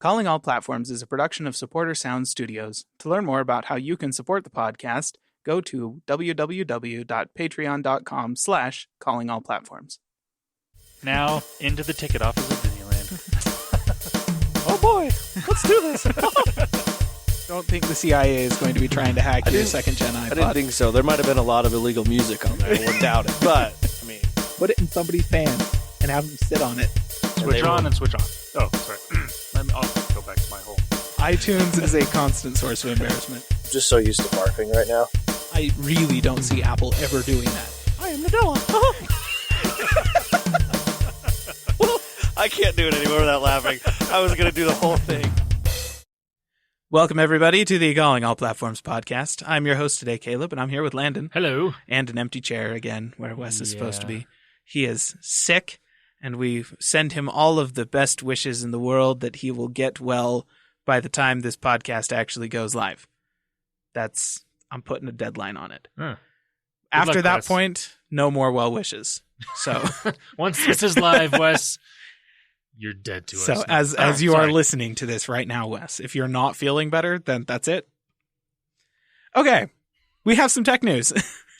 Calling All Platforms is a production of Supporter Sound Studios. To learn more about how you can support the podcast, go to www.patreon.com/callingallplatforms. Now, into the ticket office of Disneyland. Oh boy, let's do this. Don't think the CIA is going to be trying to hack your second-gen iPod. I didn't think so. There might have been a lot of illegal music on there. I wouldn't doubt it. But, I mean... Put it in somebody's pants and have them sit on it. Switch on and switch off. Oh, sorry. I'll go back to my hole. iTunes is a constant source of embarrassment. I'm just so used to barfing right now. I really don't see Apple ever doing that. I am Nadella. I can't do it anymore without laughing. I was going to do the whole thing. Welcome, everybody, to the Calling All Platforms podcast. I'm your host today, Caleb, and I'm here with Landen. Hello. And an empty chair again, where Wes is supposed to be. He is sick, and we send him all of the best wishes in the world that he will get well by the time this podcast actually goes live. I'm putting a deadline on it. After that point, no more well wishes. So once this is live, Wes, you're dead to us. So as you are listening to this right now, Wes, if you're not feeling better, then that's it. Okay, we have some tech news.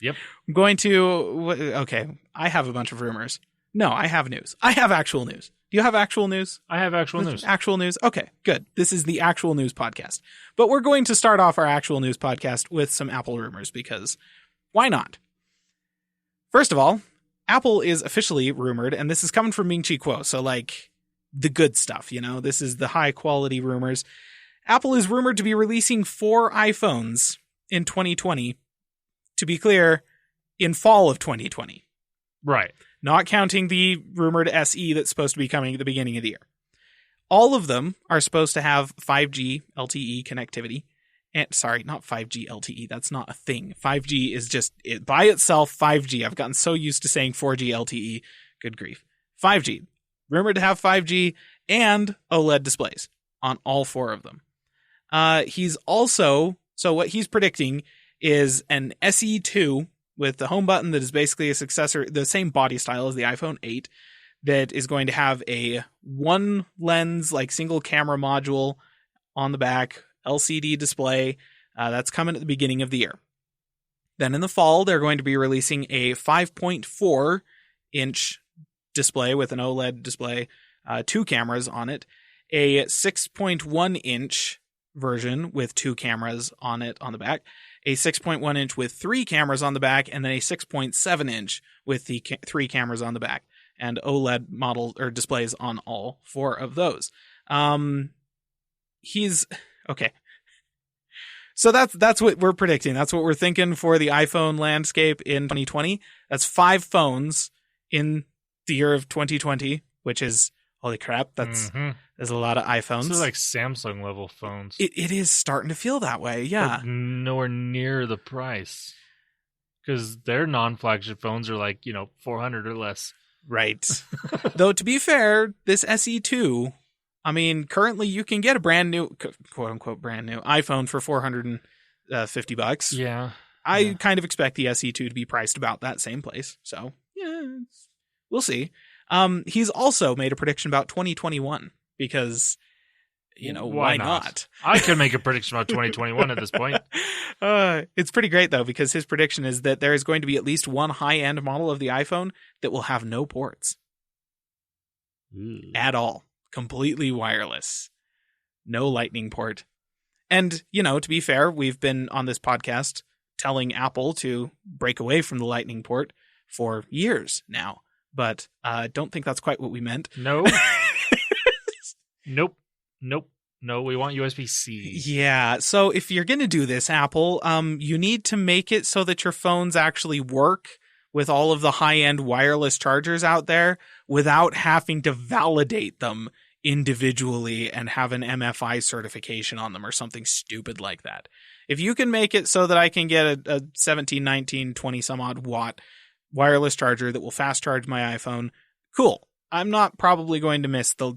Yep. I'm going to... Okay, I have a bunch of rumors. No, I have news. I have actual news. Do you have actual news? I have actual news. Actual news? Okay, good. This is the actual news podcast. But we're going to start off our actual news podcast with some Apple rumors, because why not? First of all, Apple is officially rumored, and this is coming from Ming-Chi Kuo, so like the good stuff, you know? This is the high-quality rumors. Apple is rumored to be releasing 4 iPhones in 2020. To be clear, in fall of 2020. Right. Not counting the rumored SE that's supposed to be coming at the beginning of the year. All of them are supposed to have 5G LTE connectivity. And sorry, not 5G LTE. That's not a thing. 5G is just by itself 5G. I've gotten so used to saying 4G LTE. Good grief. 5G. Rumored to have 5G and OLED displays on all 4 of them. So what he's predicting is an SE2 with the home button that is basically a successor, the same body style as the iPhone 8, that is going to have a one lens, like single camera module on the back, LCD display. That's coming at the beginning of the year. Then in the fall, they're going to be releasing a 5.4 inch display with an OLED display, 2 cameras on it, a 6.1 inch version with 2 cameras on it on the back, a 6.1 inch with 3 cameras on the back, and then a 6.7 inch with the 3 cameras on the back, and OLED models or displays on all 4 of those. He's okay. So that's what we're predicting. That's what we're thinking for the iPhone landscape in 2020. That's 5 phones in the year of 2020, which is holy crap. There's a lot of iPhones. This is like Samsung level phones. It is starting to feel that way. Yeah. But nowhere near the price. Because their non-flagship phones are like, $400 or less. Right. Though to be fair, this SE2, I mean, currently you can get a brand new, quote unquote brand new iPhone for $450. Yeah. I kind of expect the SE2 to be priced about that same place. So yeah, we'll see. He's also made a prediction about 2021 because, why not? I could make a prediction about 2021 at this point. It's pretty great, though, because his prediction is that there is going to be at least one high-end model of the iPhone that will have no ports. At all. Completely wireless. No lightning port. And, to be fair, we've been on this podcast telling Apple to break away from the lightning port for years now. But I don't think that's quite what we meant. No. Nope. No, we want USB-C. Yeah, so if you're going to do this, Apple, you need to make it so that your phones actually work with all of the high-end wireless chargers out there without having to validate them individually and have an MFI certification on them or something stupid like that. If you can make it so that I can get a 17, 19, 20 some odd watt wireless charger that will fast charge my iPhone, cool. I'm not probably going to miss the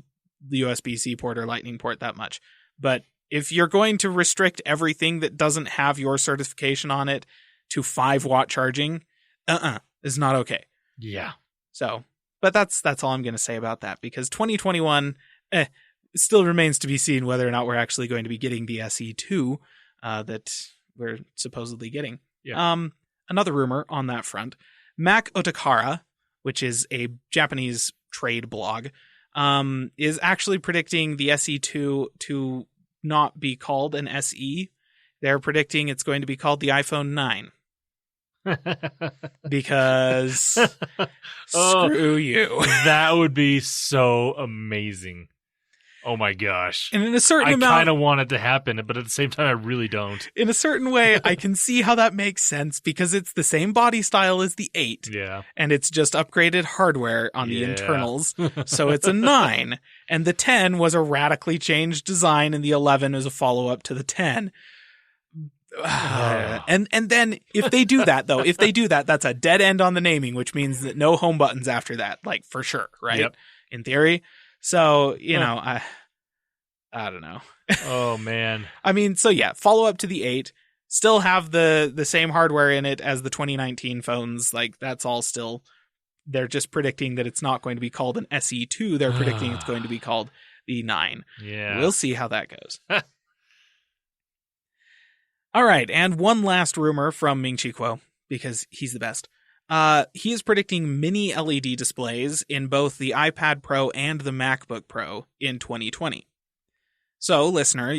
USB-C port or lightning port that much. But if you're going to restrict everything that doesn't have your certification on it to 5-watt charging, is not okay. Yeah. So, but that's all I'm going to say about that, because 2021, it still remains to be seen whether or not we're actually going to be getting the SE2 that we're supposedly getting. Yeah. Another rumor on that front, Mac Otakara, which is a Japanese trade blog, is actually predicting the SE2 to not be called an SE. They're predicting it's going to be called the iPhone 9. Because screw you. That would be so amazing. Oh my gosh. And in a certain I amount, kind of want it to happen, but at the same time, I really don't. in a certain way, I can see how that makes sense because it's the same body style as the 8. Yeah. And it's just upgraded hardware on the Yeah. internals. So it's a 9. And the 10 was a radically changed design, and the 11 is a follow-up to the 10. And then if they do that, though, that's a dead end on the naming, which means that no home buttons after that, like for sure, right? Yep. In theory. So, you know, I don't know. Oh, man. I mean, so yeah, follow up to the 8, still have the same hardware in it as the 2019 phones. Like that's all still, they're just predicting that it's not going to be called an SE2. They're predicting it's going to be called the 9. Yeah. We'll see how that goes. All right. And one last rumor from Ming-Chi Kuo, because he's the best. He is predicting mini LED displays in both the iPad Pro and the MacBook Pro in 2020. So, listener,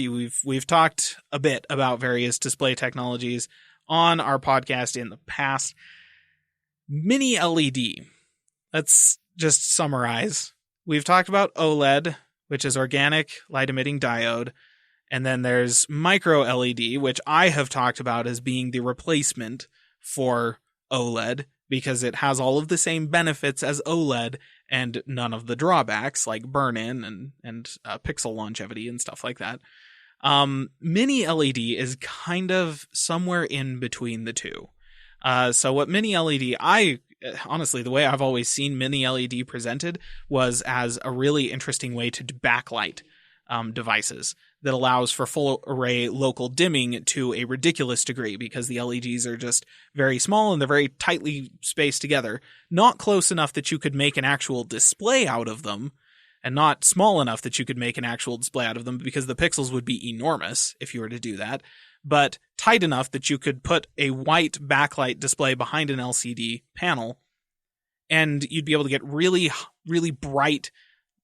we've talked a bit about various display technologies on our podcast in the past. Mini LED. Let's just summarize. We've talked about OLED, which is organic light-emitting diode. And then there's micro LED, which I have talked about as being the replacement for OLED, because it has all of the same benefits as OLED and none of the drawbacks like burn-in and pixel longevity and stuff like that. Mini LED is kind of somewhere in between the two. So what mini LED, honestly, the way I've always seen mini LED presented was as a really interesting way to backlight devices that allows for full array local dimming to a ridiculous degree, because the LEDs are just very small and they're very tightly spaced together, not close enough that you could make an actual display out of them, and not small enough that you could make an actual display out of them, because the pixels would be enormous if you were to do that, but tight enough that you could put a white backlight display behind an LCD panel and you'd be able to get really, really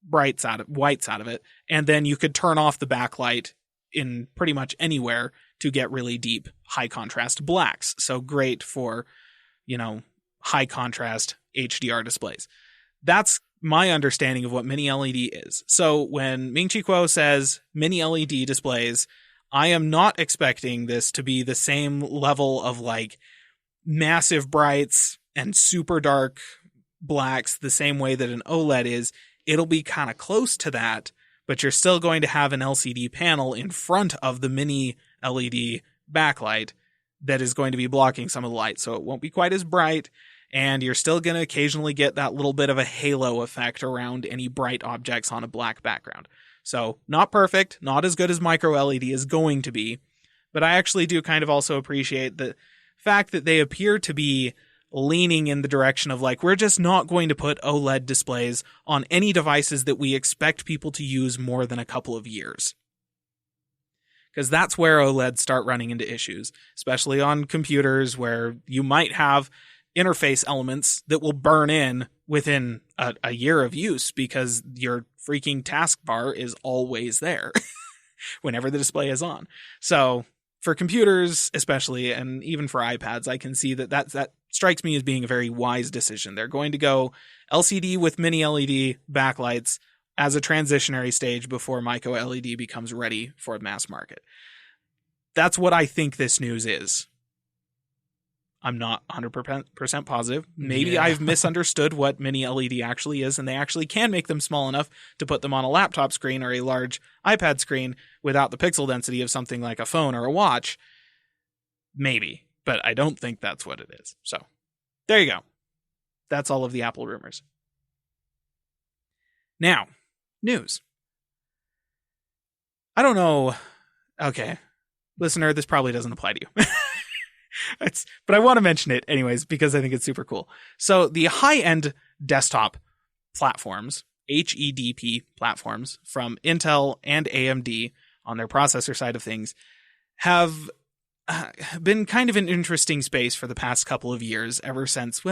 whites out of it, and then you could turn off the backlight in pretty much anywhere to get really deep high contrast blacks. So great for, high contrast HDR displays. That's my understanding of what mini LED is. So when Ming-Chi Kuo says mini LED displays, I am not expecting this to be the same level of like massive brights and super dark blacks the same way that an OLED is. It'll be kind of close to that, but you're still going to have an LCD panel in front of the mini LED backlight that is going to be blocking some of the light. So it won't be quite as bright, and you're still going to occasionally get that little bit of a halo effect around any bright objects on a black background. So not perfect, not as good as micro LED is going to be, but I actually do kind of also appreciate the fact that they appear to be leaning in the direction of like, we're just not going to put OLED displays on any devices that we expect people to use more than a couple of years. Because that's where OLEDs start running into issues, especially on computers where you might have interface elements that will burn in within a year of use because your freaking taskbar is always there whenever the display is on. So for computers especially, and even for iPads, I can see that strikes me as being a very wise decision. They're going to go LCD with mini LED backlights as a transitionary stage before micro LED becomes ready for mass market. That's what I think this news is. I'm not 100% positive. Maybe I've misunderstood what mini LED actually is, and they actually can make them small enough to put them on a laptop screen or a large iPad screen without the pixel density of something like a phone or a watch. Maybe, but I don't think that's what it is. So there you go. That's all of the Apple rumors. Now, news. I don't know. Okay, listener, this probably doesn't apply to you. But I want to mention it anyways because I think it's super cool. So the high-end desktop platforms, HEDP platforms from Intel and AMD on their processor side of things have been kind of an interesting space for the past couple of years, ever since the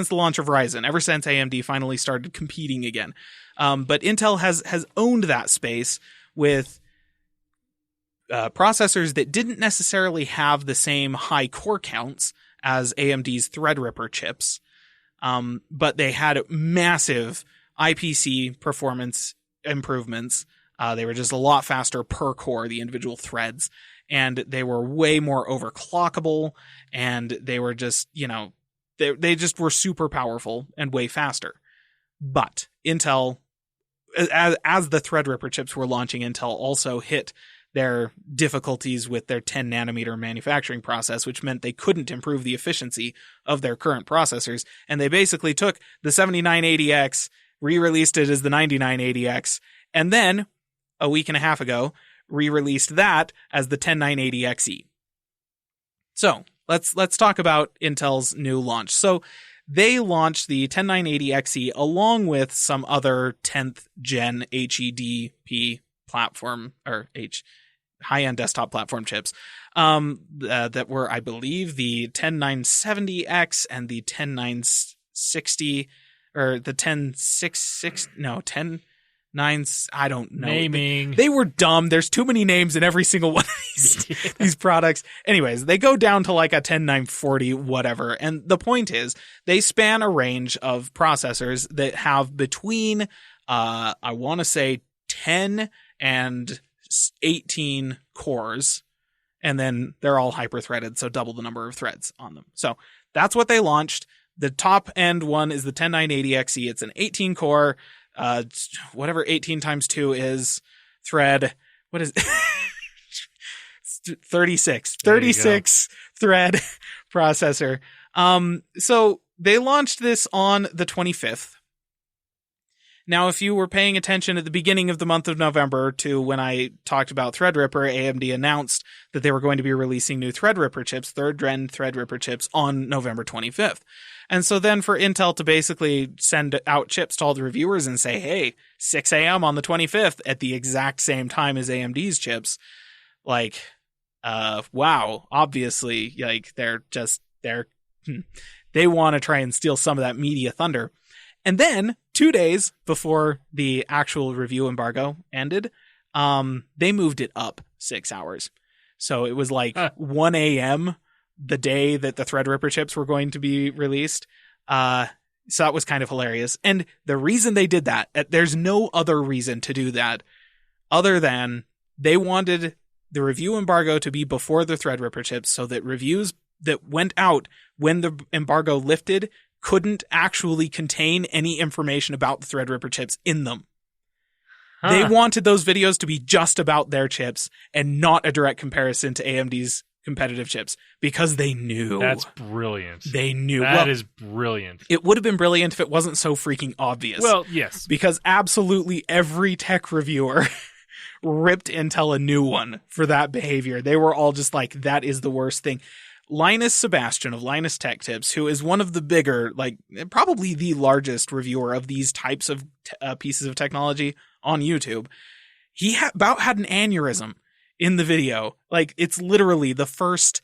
launch of Ryzen, ever since AMD finally started competing again. But Intel has owned that space with processors that didn't necessarily have the same high core counts as AMD's Threadripper chips, but they had massive IPC performance improvements. They were just a lot faster per core, the individual threads, and they were way more overclockable, and they were just, they just were super powerful and way faster. But Intel, as the Threadripper chips were launching, Intel also hit their difficulties with their 10 nanometer manufacturing process, which meant they couldn't improve the efficiency of their current processors. And they basically took the 7980X, re-released it as the 9980X, and then a week and a half ago, re-released that as the 10980XE. So let's talk about Intel's new launch. So they launched the 10980XE along with some other 10th gen HEDP platform or high-end desktop platform chips that were, I believe, the 10970X and the 10960 or the 10660. No, 109. I don't know. Naming. They were dumb. There's too many names in every single one of these products. Anyways, they go down to like a 10940 whatever. And the point is, they span a range of processors that have between, I want to say 10 and 18 cores. And then they're all hyper-threaded, so double the number of threads on them. So that's what they launched. The top end one is the 10980XE. It's an 18 core, whatever 18 times 2 is thread. What is 36 thread processor. So they launched this on the 25th. Now, if you were paying attention at the beginning of the month of November to when I talked about Threadripper, AMD announced that they were going to be releasing new Threadripper chips, third gen Threadripper chips, on November 25th. And so then for Intel to basically send out chips to all the reviewers and say, hey, 6 a.m. on the 25th at the exact same time as AMD's chips, like, wow, obviously, like, they want to try and steal some of that media thunder. And then 2 days before the actual review embargo ended, they moved it up 6 hours. So it was like 1 a.m. the day that the Threadripper chips were going to be released. So that was kind of hilarious. And the reason they did that, there's no other reason to do that other than they wanted the review embargo to be before the Threadripper chips so that reviews that went out when the embargo lifted couldn't actually contain any information about the Threadripper chips in them. They wanted those videos to be just about their chips and not a direct comparison to AMD's competitive chips because they knew. That's brilliant. They knew. That is brilliant. It would have been brilliant if it wasn't so freaking obvious. Well, yes. Because absolutely every tech reviewer ripped Intel a new one for that behavior. They were all just like, that is the worst thing. Linus Sebastian of Linus Tech Tips, who is one of the bigger, like probably the largest reviewer of these types of pieces of technology on YouTube, he about had an aneurysm in the video. Like, it's literally the first,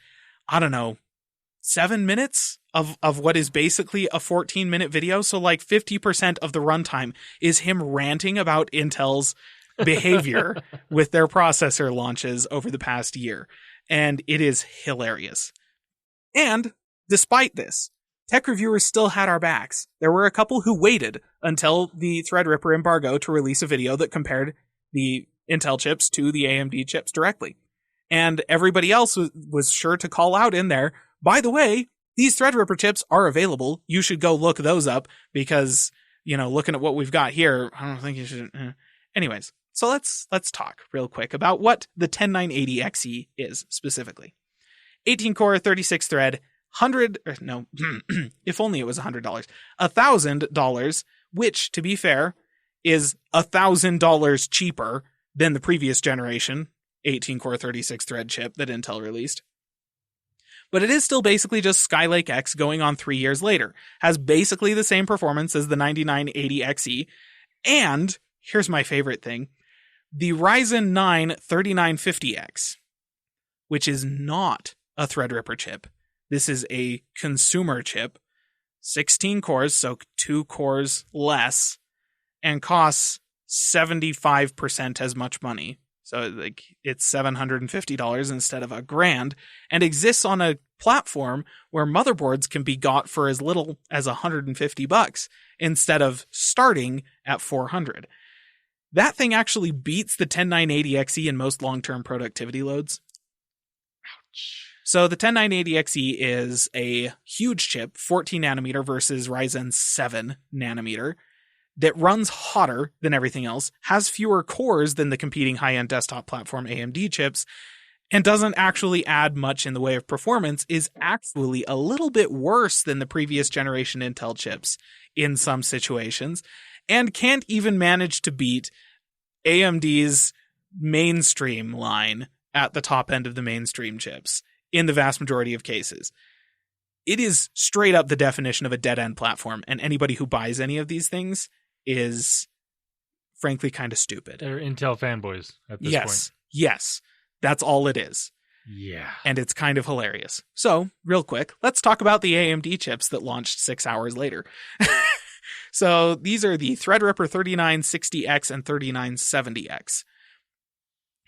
7 minutes of what is basically a 14-minute video. So like 50% of the runtime is him ranting about Intel's behavior with their processor launches over the past year. And it is hilarious. And despite this, tech reviewers still had our backs. There were a couple who waited until the Threadripper embargo to release a video that compared the Intel chips to the AMD chips directly. And everybody else was sure to call out in there, by the way, these Threadripper chips are available. You should go look those up because, looking at what we've got here, I don't think you should. Anyways, so let's talk real quick about what the 10980XE is specifically. 18 core, 36 thread, if only it was $100, $1,000, which, to be fair, is $1,000 cheaper than the previous generation 18 core, 36 thread chip that Intel released. But it is still basically just Skylake X going on 3 years later. Has basically the same performance as the 9980XE, And here's my favorite thing. The Ryzen 9 3950X, which is not a Threadripper chip. This is a consumer chip, 16 cores, so 2 cores less, and costs 75% as much money. So like it's $750 instead of $1,000, and exists on a platform where motherboards can be got for as little as $150 instead of starting at $400. That thing actually beats the 10980XE in most long-term productivity loads. Ouch. So the 10980XE is a huge chip, 14 nanometer versus Ryzen 7 nanometer, that runs hotter than everything else, has fewer cores than the competing high-end desktop platform AMD chips, and doesn't actually add much in the way of performance, is actually a little bit worse than the previous generation Intel chips in some situations, and can't even manage to beat AMD's mainstream line at the top end of the mainstream chips in the vast majority of cases. It is straight up the definition of a dead-end platform, and anybody who buys any of these things is frankly kind of stupid. They're Intel fanboys at this point. Yes. That's all it is. Yeah. And it's kind of hilarious. So, real quick, let's talk about the AMD chips that launched 6 hours later. So, these are the Threadripper 3960X and 3970X.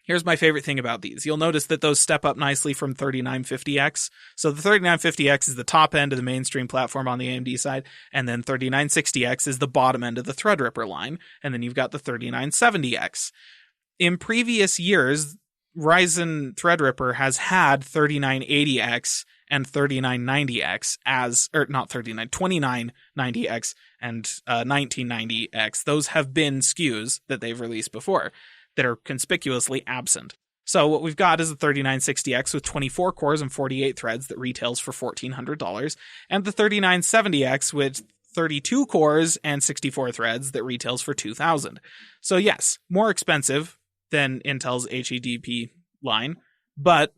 Here's my favorite thing about these. You'll notice that those step up nicely from 3950X. So the 3950X is the top end of the mainstream platform on the AMD side, and then 3960X is the bottom end of the Threadripper line, and then you've got the 3970X. In previous years, Ryzen Threadripper has had 3980X and 3990X as, or not 2990X and 1990X. Those have been SKUs that they've released before that are conspicuously absent. So what we've got is a 3960X with 24 cores and 48 threads that retails for $1,400, and the 3970X with 32 cores and 64 threads that retails for $2,000. So yes, more expensive than Intel's HEDP line, but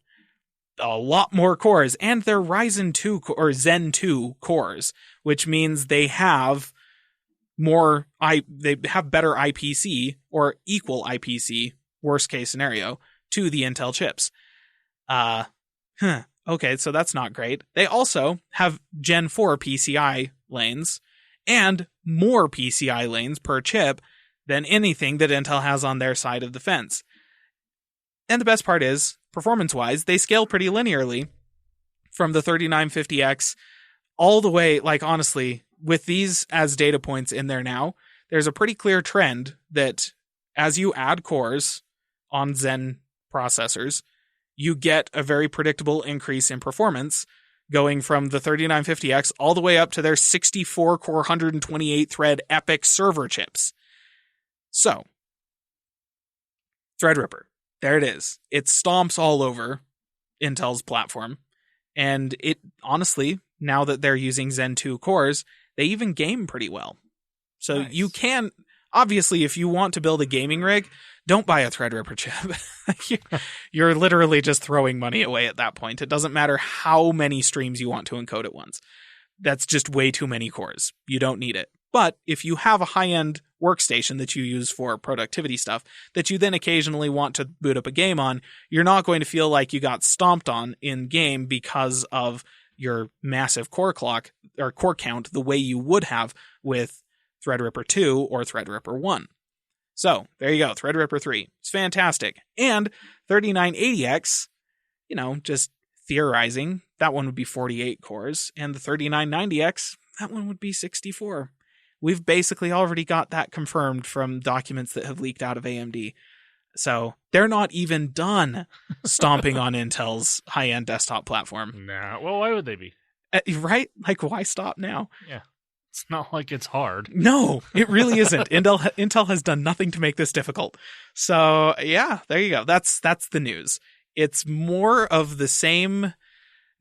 a lot more cores, and they're Ryzen 2 or Zen 2 cores, which means they have they have better IPC or equal IPC, worst case scenario, to the Intel chips. Okay, so that's not great. They also have Gen 4 PCI lanes and more PCI lanes per chip than anything that Intel has on their side of the fence. And the best part is, performance-wise, they scale pretty linearly from the 3950X all the way, like honestly, with these as data points in there now, there's a pretty clear trend that as you add cores on Zen processors, you get a very predictable increase in performance going from the 3950X all the way up to their 64 core 128 thread EPYC server chips. So, Threadripper, there it is. It stomps all over Intel's platform. And it honestly, now that they're using Zen 2 cores, they even game pretty well. So nice. You can, obviously, if you want to build a gaming rig, don't buy a Threadripper chip. You're literally just throwing money away at that point. It doesn't matter how many streams you want to encode at once. That's just way too many cores. You don't need it. But if you have a high-end workstation that you use for productivity stuff that you then occasionally want to boot up a game on, you're not going to feel like you got stomped on in game because of your massive core clock or core count the way you would have with Threadripper 2 or Threadripper 1. So there you go, Threadripper 3. It's fantastic. And 3980X, just theorizing, that one would be 48 cores, and the 3990X, that one would be 64. We've basically already got that confirmed from documents that have leaked out of AMD. So they're not even done stomping on Intel's high-end desktop platform. Nah, well, why would they be? Right? Like, why stop now? Yeah. It's not like it's hard. No, it really isn't. Intel has done nothing to make this difficult. So, yeah, there you go. That's the news. It's more of the same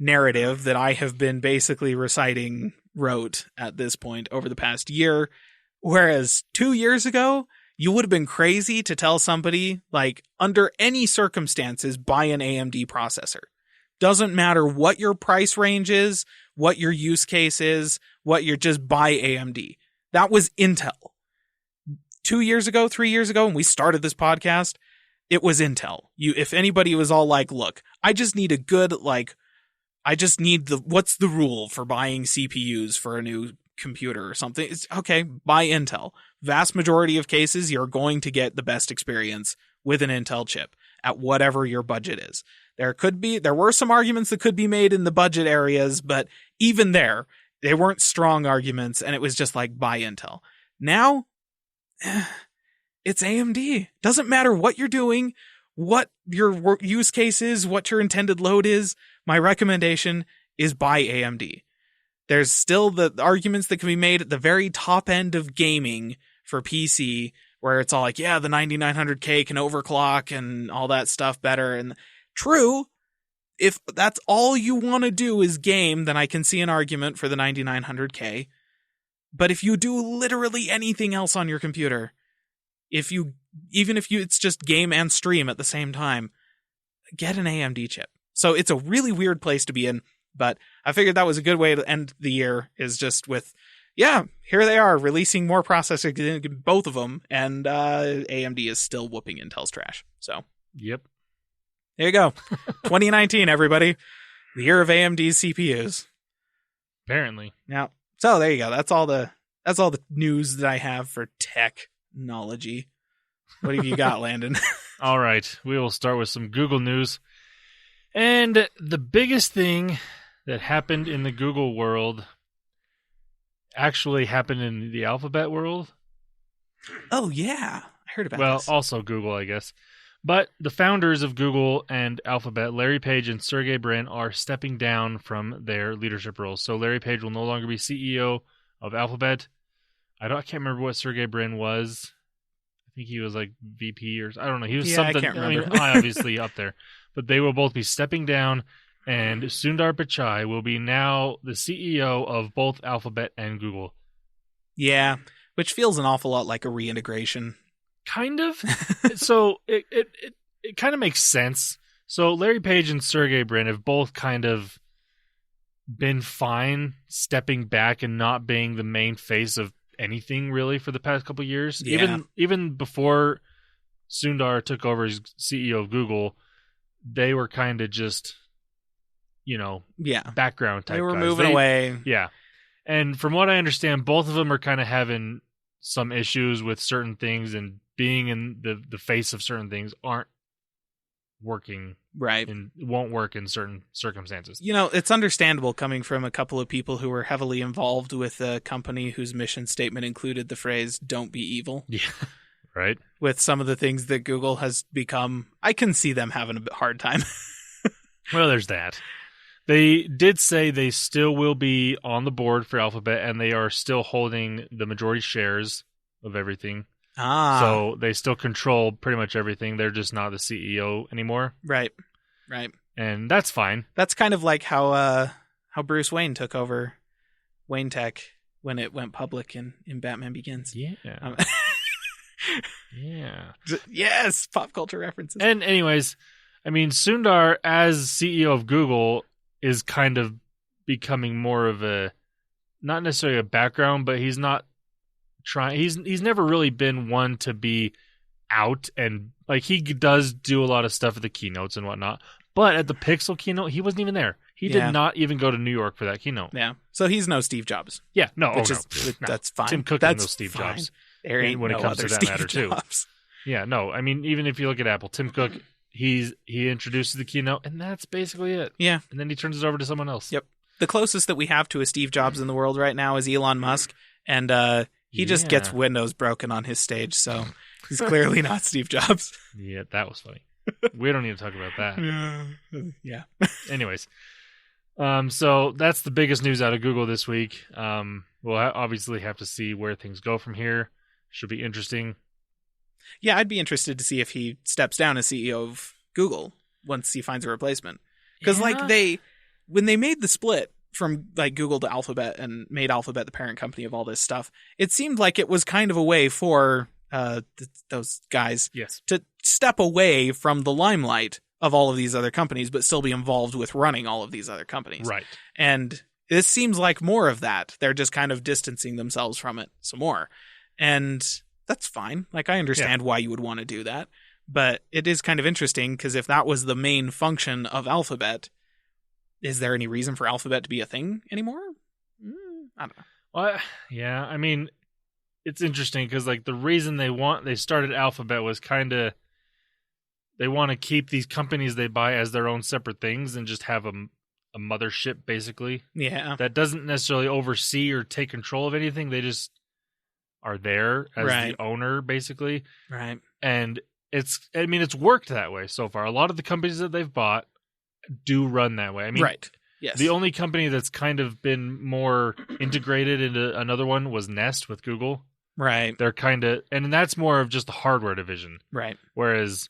narrative that I have been basically wrote at this point over the past year. Whereas 2 years ago, you would have been crazy to tell somebody, like, under any circumstances, buy an AMD processor. Doesn't matter what your price range is, what your use case is, just buy AMD. That was Intel. 2 years ago, 3 years ago, when we started this podcast, it was Intel. If anybody was all like, look, I just need what's the rule for buying CPUs for a new computer or something? It's okay, buy Intel. Vast majority of cases, you're going to get the best experience with an Intel chip at whatever your budget is. There were some arguments that could be made in the budget areas, but even there, they weren't strong arguments, and it was just like, buy Intel. Now, it's AMD. Doesn't matter what you're doing, what your use case is, what your intended load is. My recommendation is buy AMD. There's still the arguments that can be made at the very top end of gaming for PC, where it's all like, yeah, the 9900K can overclock and all that stuff better. And true, if that's all you want to do is game, then I can see an argument for the 9900K. But if you do literally anything else on your computer, it's just game and stream at the same time, get an AMD chip. So it's a really weird place to be in, but I figured that was a good way to end the year, is just with, yeah, here they are releasing more processors in both of them, and AMD is still whooping Intel's trash. So, yep. There you go. 2019, everybody. The year of AMD's CPUs. Apparently. Now, so there you go. That's all the news that I have for technology. What have you got, Landen? All right. We will start with some Google news. And the biggest thing that happened in the Google world actually happened in the Alphabet world. Oh, yeah. I heard about this. Well, also Google, I guess. But the founders of Google and Alphabet, Larry Page and Sergey Brin, are stepping down from their leadership roles. So Larry Page will no longer be CEO of Alphabet. I can't remember what Sergey Brin was. I think he was like VP or I don't know. He was something. I can't remember. Obviously up there. But they will both be stepping down, and Sundar Pichai will be now the CEO of both Alphabet and Google. Yeah, which feels an awful lot like a reintegration. Kind of. So it kind of makes sense. So Larry Page and Sergey Brin have both kind of been fine stepping back and not being the main face of anything really for the past couple of years. Yeah. Even before Sundar took over as CEO of Google, they were kind of just, background type They were guys. moving away. Yeah. And from what I understand, both of them are kind of having some issues with certain things, and being in the face of certain things aren't working. Right. And won't work in certain circumstances. It's understandable coming from a couple of people who were heavily involved with a company whose mission statement included the phrase, "Don't be evil." Yeah. Right. With some of the things that Google has become, I can see them having a hard time. Well, there's that. They did say they still will be on the board for Alphabet, and they are still holding the majority shares of everything. So they still control pretty much everything. They're just not the CEO anymore. Right. And that's fine. That's kind of like how Bruce Wayne took over Wayne Tech when it went public in Batman Begins. Yeah. Yeah. Yes, pop culture references. And anyways, I mean, Sundar as CEO of Google is kind of becoming more of a, not necessarily a background, but he's not trying. He's never really been one to be out, and like he does do a lot of stuff at the keynotes and whatnot. But at the Pixel keynote, he wasn't even there. He did not even go to New York for that keynote. Yeah. So he's no Steve Jobs. Yeah. No. That's fine. Tim Cook is no Steve Jobs. There ain't when it comes to that Steve matter too. Jobs. Yeah. No. I mean, even if you look at Apple, Tim Cook, he introduces the keynote, and that's basically it. Yeah. And then he turns it over to someone else. Yep. The closest that we have to a Steve Jobs in the world right now is Elon Musk, and he just gets windows broken on his stage, so he's clearly not Steve Jobs. Yeah, that was funny. We don't need to talk about that. Yeah. Anyways, so that's the biggest news out of Google this week. We'll obviously have to see where things go from here. Should be interesting. Yeah, I'd be interested to see if he steps down as CEO of Google once he finds a replacement. Because when they made the split from like Google to Alphabet and made Alphabet the parent company of all this stuff, it seemed like it was kind of a way for those guys to step away from the limelight of all of these other companies, but still be involved with running all of these other companies. Right. And this seems like more of that. They're just kind of distancing themselves from it some more. And that's fine. Like, I understand why you would want to do that. But it is kind of interesting, because if that was the main function of Alphabet, is there any reason for Alphabet to be a thing anymore? I don't know. Well, yeah, I mean, it's interesting because like the reason they started Alphabet was kind of they want to keep these companies they buy as their own separate things and just have a mothership basically. Yeah. That doesn't necessarily oversee or take control of anything. They just are there as the owner basically. Right. And it's worked that way so far. A lot of the companies that they've bought do run that way. I mean, right. Yes. The only company that's kind of been more integrated into another one was Nest with Google. Right. They're kind of, and that's more of just the hardware division. Right. Whereas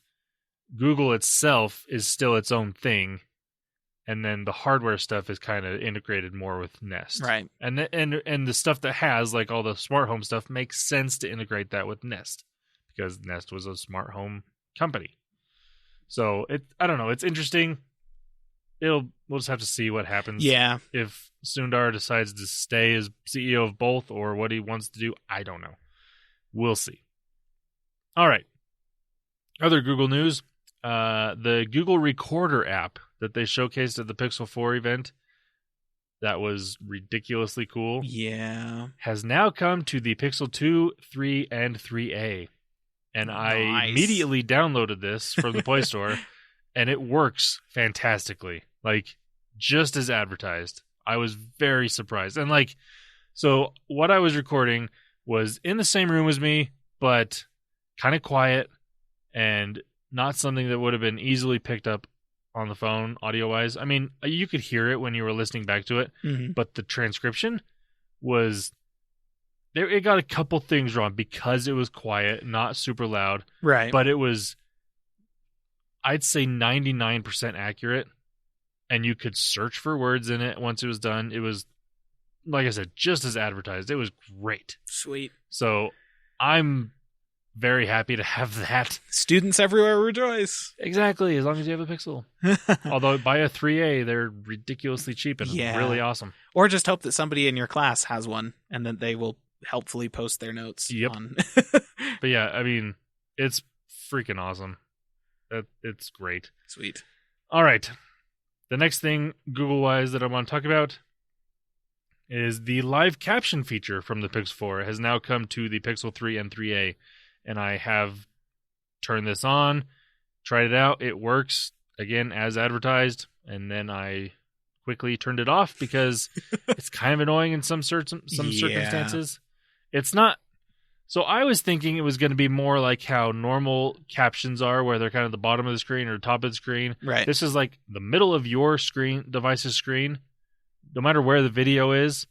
Google itself is still its own thing, and then the hardware stuff is kind of integrated more with Nest. Right. And the stuff that has like all the smart home stuff makes sense to integrate that with Nest because Nest was a smart home company. So I don't know. It's interesting. We'll just have to see what happens. Yeah. If Sundar decides to stay as CEO of both or what he wants to do, I don't know. We'll see. All right. Other Google news. The Google Recorder app that they showcased at the Pixel 4 event, that was ridiculously cool. Yeah. Has now come to the Pixel 2, 3, and 3A. And I immediately downloaded this from the Play Store. And it works fantastically, like just as advertised. I was very surprised. And like, so what I was recording was in the same room as me, but kind of quiet and not something that would have been easily picked up on the phone audio wise. I mean, you could hear it when you were listening back to it, but the transcription was, it got a couple things wrong because it was quiet, not super loud. Right. But it was, I'd say 99% accurate, and you could search for words in it once it was done. It was, like I said, just as advertised. It was great. Sweet. So I'm very happy to have that. Students everywhere rejoice. Exactly, as long as you have a Pixel. Although buy a 3A, they're ridiculously cheap and really awesome. Or just hope that somebody in your class has one, and that they will helpfully post their notes on. But yeah, I mean, it's freaking awesome. It's great. Sweet. All right. The next thing Google-wise that I want to talk about is the live caption feature from the Pixel 4 has now come to the Pixel 3 and 3A. And I have turned this on, tried it out. It works, again, as advertised. And then I quickly turned it off because it's kind of annoying in some circumstances. It's not... So I was thinking it was going to be more like how normal captions are, where they're kind of the bottom of the screen or top of the screen. Right. This is like the middle of your device's screen, no matter where the video is.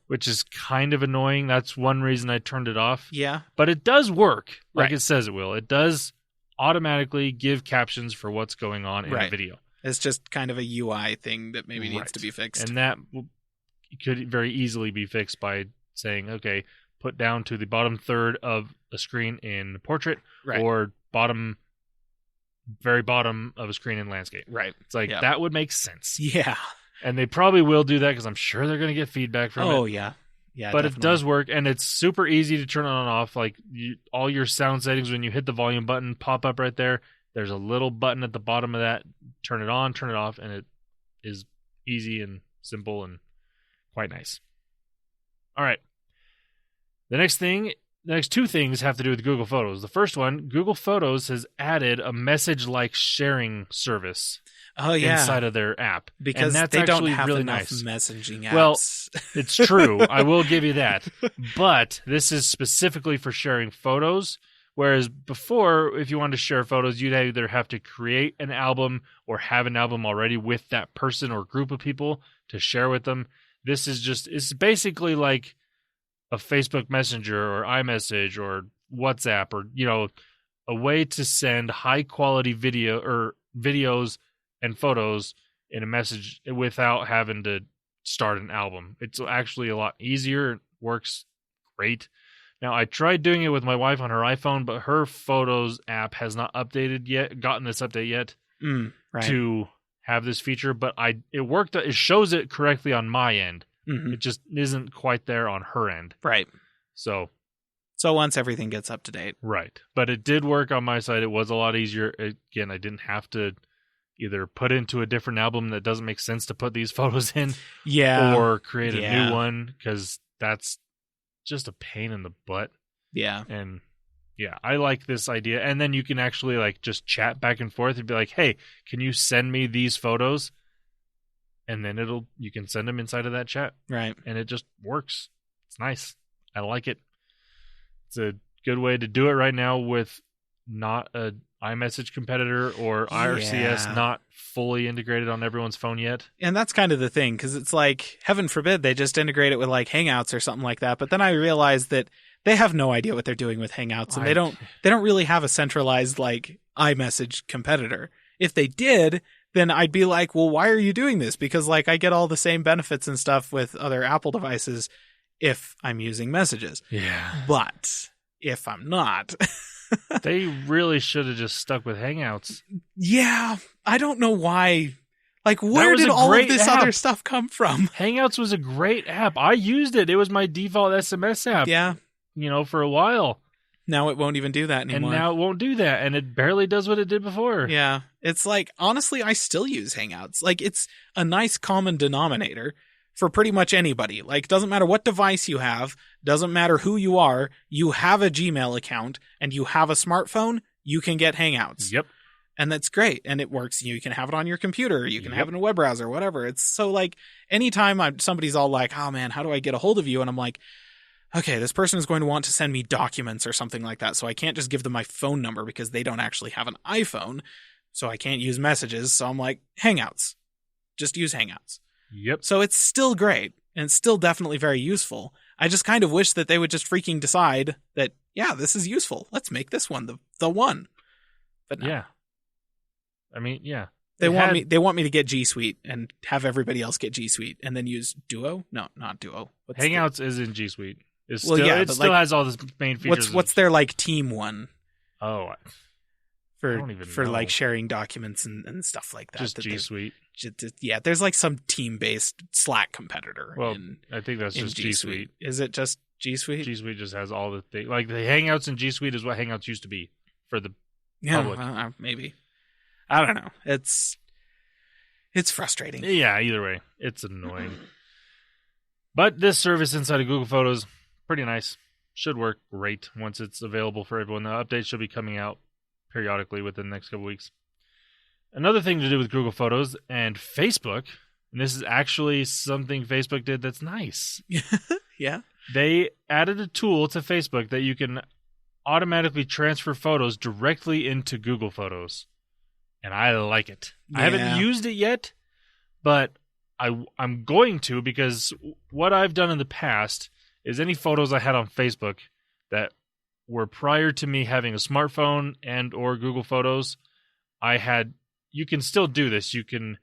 Which is kind of annoying. That's one reason I turned it off. Yeah. But it does work, like it says it will. It does automatically give captions for what's going on in a video. It's just kind of a UI thing that maybe needs to be fixed. And that could very easily be fixed by saying, okay, put down to the bottom third of a screen in portrait or very bottom of a screen in landscape. Right. It's like, that would make sense. Yeah. And they probably will do that because I'm sure they're going to get feedback from it. Oh, yeah. Yeah, but definitely. It does work, and it's super easy to turn on and off. Like, all your sound settings, when you hit the volume button, pop up right there. There's a little button at the bottom of that. Turn it on, turn it off, and it is easy and simple and quite nice. All right. The next two things have to do with Google Photos. The first one, Google Photos has added a message-like sharing service inside of their app. Because and that's they don't actually have really enough nice. messaging apps. Well, it's true. I will give you that. But this is specifically for sharing photos, whereas before, if you wanted to share photos, you'd either have to create an album or have an album already with that person or group of people to share with them. This is it's basically like a Facebook Messenger or iMessage or WhatsApp or, a way to send high quality videos and photos in a message without having to start an album. It's actually a lot easier. It works great. Now, I tried doing it with my wife on her iPhone, but her Photos app has not gotten this update yet to have this feature, but it worked. It shows it correctly on my end. Mm-hmm. It just isn't quite there on her end. Right. So So once everything gets up to date. Right. But it did work on my side. It was a lot easier. Again, I didn't have to either put into a different album that doesn't make sense to put these photos in, or create a new one, because that's just a pain in the butt. Yeah. And yeah, I like this idea. And then you can actually like just chat back and forth and be like, hey, can you send me these photos? And then you can send them inside of that chat. Right. And it just works. It's nice. I like it. It's a good way to do it right now with not a iMessage competitor or IRCS not fully integrated on everyone's phone yet. And that's kind of the thing, because it's like, heaven forbid they just integrate it with like Hangouts or something like that. But then I realized that they have no idea what they're doing with Hangouts, and they don't really have a centralized like iMessage competitor. If they did, then I'd be like, well, why are you doing this? Because like I get all the same benefits and stuff with other Apple devices if I'm using Messages. Yeah. But if I'm not... They really should have just stuck with Hangouts. Yeah, I don't know why. Like, where did all of this other stuff come from? Hangouts was a great app. I used it. It was my default SMS app. Yeah. For a while. Now it won't even do that anymore. And now it won't do that, and it barely does what it did before. Yeah. It's like, honestly, I still use Hangouts. Like, it's a nice common denominator for pretty much anybody. Like, doesn't matter what device you have, doesn't matter who you are, you have a Gmail account and you have a smartphone, you can get Hangouts. Yep. And that's great. And it works. You can have it on your computer. You can have it in a web browser, whatever. It's so like, anytime somebody's all like, oh man, how do I get a hold of you? And I'm like, okay, this person is going to want to send me documents or something like that. So I can't just give them my phone number because they don't actually have an iPhone. So I can't use Messages. So I'm like, Hangouts. Just use Hangouts. Yep. So it's still great, and it's still definitely very useful. I just kind of wish that they would just freaking decide that, yeah, this is useful. Let's make this one the one. But no. Yeah. I mean, yeah. They want me to get G Suite and have everybody else get G Suite and then use Duo? No, not Duo. Hangouts is in G Suite. It still has all the main features. What's their like team one? Oh, I don't even for know. like sharing documents and stuff like that. Just G Suite. Yeah, there's like some team-based Slack competitor. Well, I think that's just G Suite. Is it just G Suite? G Suite just has all the things. Like the Hangouts in G Suite is what Hangouts used to be for the public. Maybe. I don't know. It's frustrating. Yeah, either way, it's annoying. But this service inside of Google Photos, pretty nice. Should work great once it's available for everyone. The updates should be coming out periodically within the next couple weeks. Another thing to do with Google Photos and Facebook, and this is actually something Facebook did that's nice. Yeah. They added a tool to Facebook that you can automatically transfer photos directly into Google Photos. And I like it. Yeah. I haven't used it yet, but I'm going to, because what I've done in the past is any photos I had on Facebook that were prior to me having a smartphone and or Google Photos, you can still do this. You can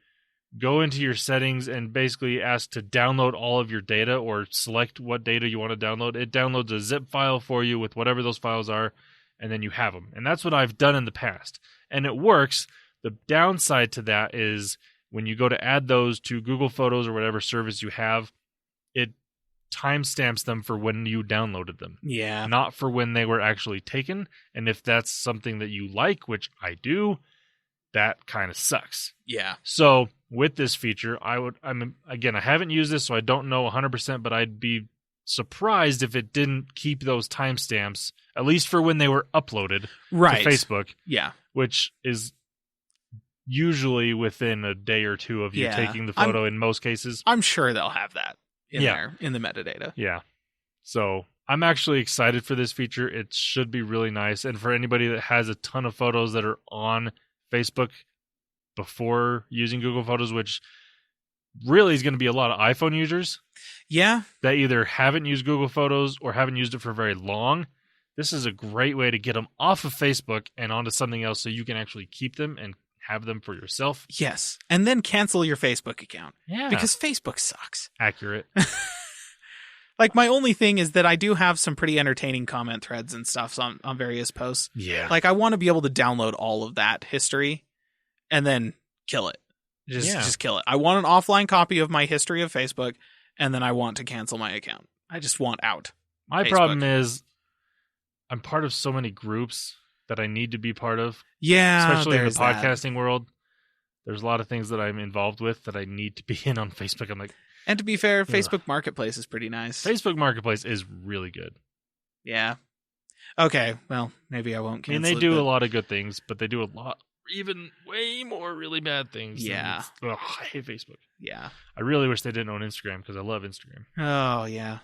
go into your settings and basically ask to download all of your data or select what data you want to download. It downloads a zip file for you with whatever those files are, and then you have them. And that's what I've done in the past. And it works. The downside to that is when you go to add those to Google Photos or whatever service you have, it timestamps them for when you downloaded them. Yeah. Not for when they were actually taken. And if that's something that you like, which I do, that kind of sucks. Yeah. So with this feature, I haven't used this, so I don't know 100%, but I'd be surprised if it didn't keep those timestamps, at least for when they were uploaded to Facebook. Yeah. Which is usually within a day or two of you taking the photo in most cases. I'm sure they'll have that in there, in the metadata. Yeah. So I'm actually excited for this feature. It should be really nice. And for anybody that has a ton of photos that are on Facebook before using Google Photos, which really is going to be a lot of iPhone users. Yeah. That either haven't used Google Photos or haven't used it for very long. This is a great way to get them off of Facebook and onto something else so you can actually keep them and have them for yourself. Yes. And then cancel your Facebook account. Yeah. Because Facebook sucks. Accurate. Like, my only thing is that I do have some pretty entertaining comment threads and stuff on various posts. Yeah. Like, I want to be able to download all of that history and then kill it. Just kill it. I want an offline copy of my history of Facebook, and then I want to cancel my account. I just want out. My Facebook. problem is I'm part of so many groups that I need to be part of, Yeah, especially in the there's that. podcasting world. There's a lot of things that I'm involved with that I need to be in on Facebook. I'm like, And to be fair, Facebook Marketplace is pretty nice. Facebook Marketplace is really good. Yeah. Okay, well, maybe I won't cancel they do it, a lot of good things, but they do a lot, even way more really bad things. Yeah. I hate Facebook. Yeah. I really wish they didn't own Instagram because I love Instagram. Oh, yeah.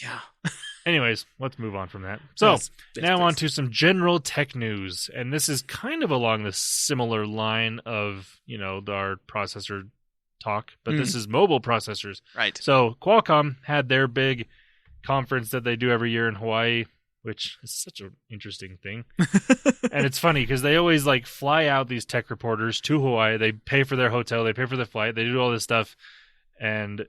Yeah. Anyways, let's move on from that. So, Yes, now please. on to some general tech news. And this is kind of along the similar line of, our processor talk, but this is mobile processors. Right. So, Qualcomm had their big conference that they do every year in Hawaii, which is such an interesting thing. And it's funny because they always fly out these tech reporters to Hawaii. They pay for their hotel, they pay for their flight, they do all this stuff, and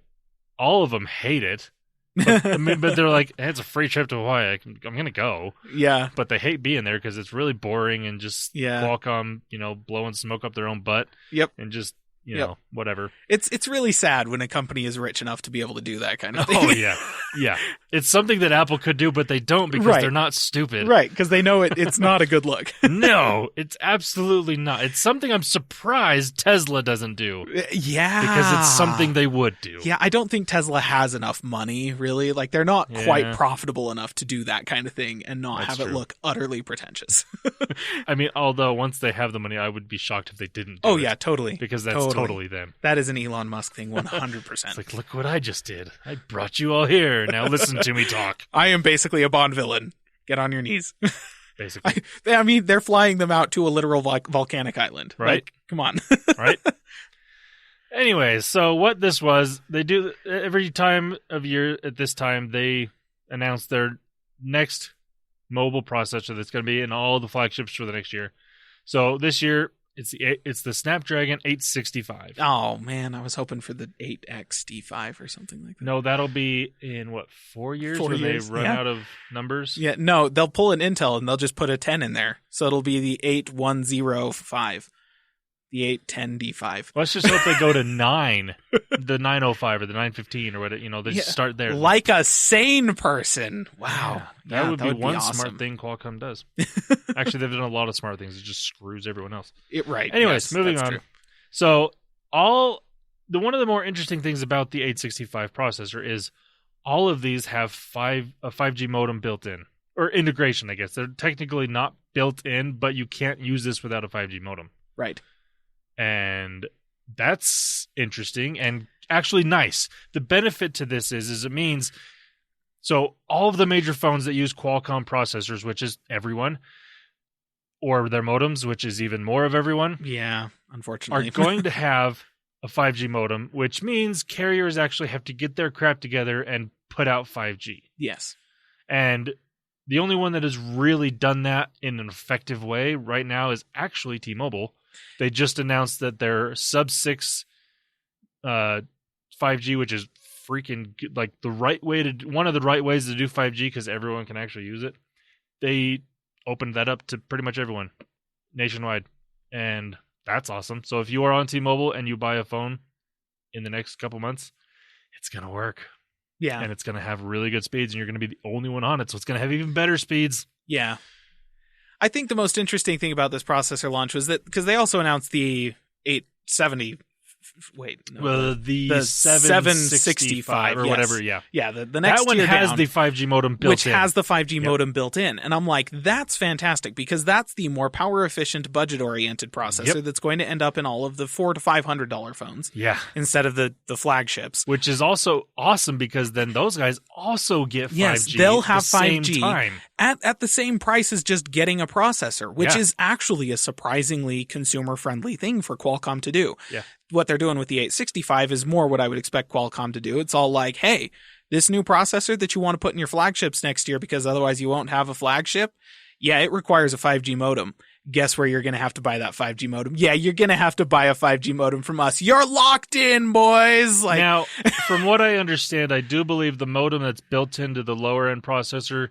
all of them hate it. But they're like, hey, it's a free trip to Hawaii. I'm going to go. Yeah. But they hate being there because it's really boring and just Qualcomm, blowing smoke up their own butt. Yep. And just, Yep. whatever. It's really sad when a company is rich enough to be able to do that kind of thing. Oh, yeah. Yeah. It's something that Apple could do, but they don't because Right. they're not stupid. Right, because they know it's not a good look. No, it's absolutely not. It's something I'm surprised Tesla doesn't do. Yeah. Because it's something they would do. Yeah, I don't think Tesla has enough money, really. They're not Yeah. quite profitable enough to do that kind of thing and not That's have it true. look utterly pretentious. Although once they have the money, I would be shocked if they didn't do Oh, it. yeah, totally. Because that's totally them. That is an Elon Musk thing, 100%. It's look what I just did. I brought you all here. Now listen to me talk. I am basically a Bond villain. Get on your knees. Basically. They're flying them out to a literal volcanic island. Right. Come on. Right? Anyways, so what this was, they do every time of year at this time, they announce their next mobile processor that's going to be in all the flagships for the next year. So this year, it's the Snapdragon 865. Oh, man, I was hoping for the 8XD5 or something like that. No, that'll be in, 4 years? 4 when years, they run yeah. out of numbers? Yeah, no, they'll pull an Intel and they'll just put a 10 in there. So it'll be the 8105. The 810D5. Let's just hope they go to 9, the 905 or the 915 or whatever. They just start there. Like a sane person. Wow. Yeah, that would be one awesome. smart thing Qualcomm does. Actually, they've done a lot of smart things. It just screws everyone else. Right. Anyways, yes, moving that's on. true. So, one of the more interesting things about the 865 processor is all of these have a 5G modem built in. Or integration, I guess. They're technically not built in, but you can't use this without a 5G modem. Right. And that's interesting and actually nice. The benefit to this is it means, so all of the major phones that use Qualcomm processors, which is everyone, or their modems, which is even more of everyone, Yeah, unfortunately. are going to have a 5G modem, which means carriers actually have to get their crap together and put out 5G. Yes. And the only one that has really done that in an effective way right now is actually T-Mobile. They just announced that their sub-6 5G, which is freaking the right way one of the right ways to do 5G because everyone can actually use it. They opened that up to pretty much everyone nationwide, and that's awesome. So if you are on T-Mobile and you buy a phone in the next couple months, it's gonna work. Yeah. And it's gonna have really good speeds, and you're gonna be the only one on it, so it's gonna have even better speeds. Yeah. I think the most interesting thing about this processor launch was that because they also announced the 870. Wait, no, Well, the 765 or yes. whatever, yeah. Yeah, the next That one tier has down, the 5G modem built which in. has the 5G Yep. modem built in. And I'm like, that's fantastic because that's the more power efficient, budget oriented processor Yep. that's going to end up in all of the $400 to $500 phones Yeah. instead of the flagships. Which is also awesome because then those guys also get 5G. Yes, they'll have the same 5G time. at the same price as just getting a processor, which Yeah. is actually a surprisingly consumer friendly thing for Qualcomm to do. Yeah. What they're doing with the 865 is more what I would expect Qualcomm to do. It's all like, hey, this new processor that you want to put in your flagships next year because otherwise you won't have a flagship. Yeah, it requires a 5G modem. Guess where you're going to have to buy that 5G modem? Yeah, you're going to have to buy a 5G modem from us. You're locked in, boys. Now, from what I understand, I do believe the modem that's built into the lower end processor,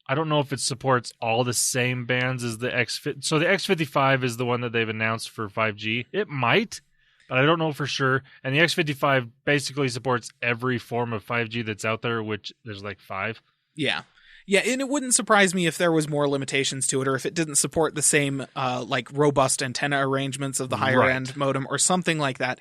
I don't know if it supports all the same bands as the X50. So the X55 is the one that they've announced for 5G. It might, but I don't know for sure. And the X55 basically supports every form of 5G that's out there, which there's 5. Yeah. Yeah, and it wouldn't surprise me if there was more limitations to it, or if it didn't support the same like robust antenna arrangements of the higher end modem or something like that.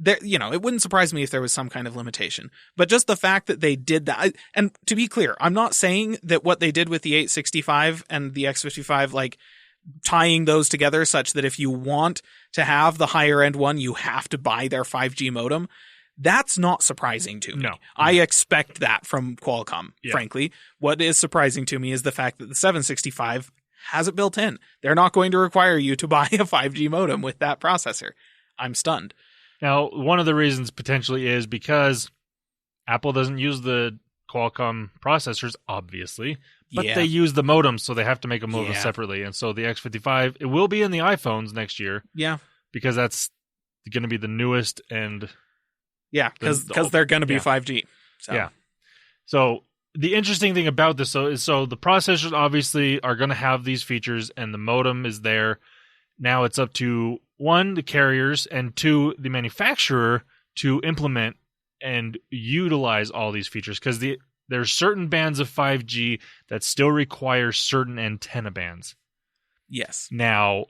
There, it wouldn't surprise me if there was some kind of limitation. But just the fact that they did that, and to be clear, I'm not saying that what they did with the 865 and the X55, like tying those together such that if you want to have the higher end one, you have to buy their 5G modem. That's not surprising to me. No. I expect that from Qualcomm, frankly. What is surprising to me is the fact that the 765 has it built in. They're not going to require you to buy a 5G modem with that processor. I'm stunned. Now, one of the reasons potentially is because Apple doesn't use the Qualcomm processors, obviously, but they use the modems, so they have to make a modem separately. And so the X55, it will be in the iPhones next year. Yeah. Because that's going to be the newest and... Yeah, because they're going to be 5G. So. Yeah. So the interesting thing about this, is the processors obviously are going to have these features, and the modem is there. Now it's up to, 1, the carriers, and 2, the manufacturer to implement and utilize all these features, because there's certain bands of 5G that still require certain antenna bands. Yes. Now,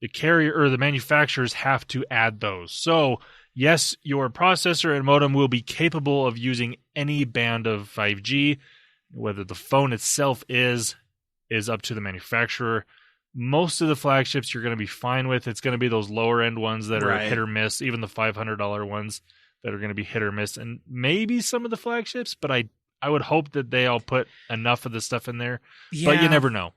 the carrier or the manufacturers have to add those. So, yes, your processor and modem will be capable of using any band of 5G. Whether the phone itself is up to the manufacturer. Most of the flagships you're going to be fine with. It's going to be those lower end ones that are hit or miss, even the $500 ones that are going to be hit or miss, and maybe some of the flagships, but I would hope that they all put enough of the stuff in there. Yeah. But you never know.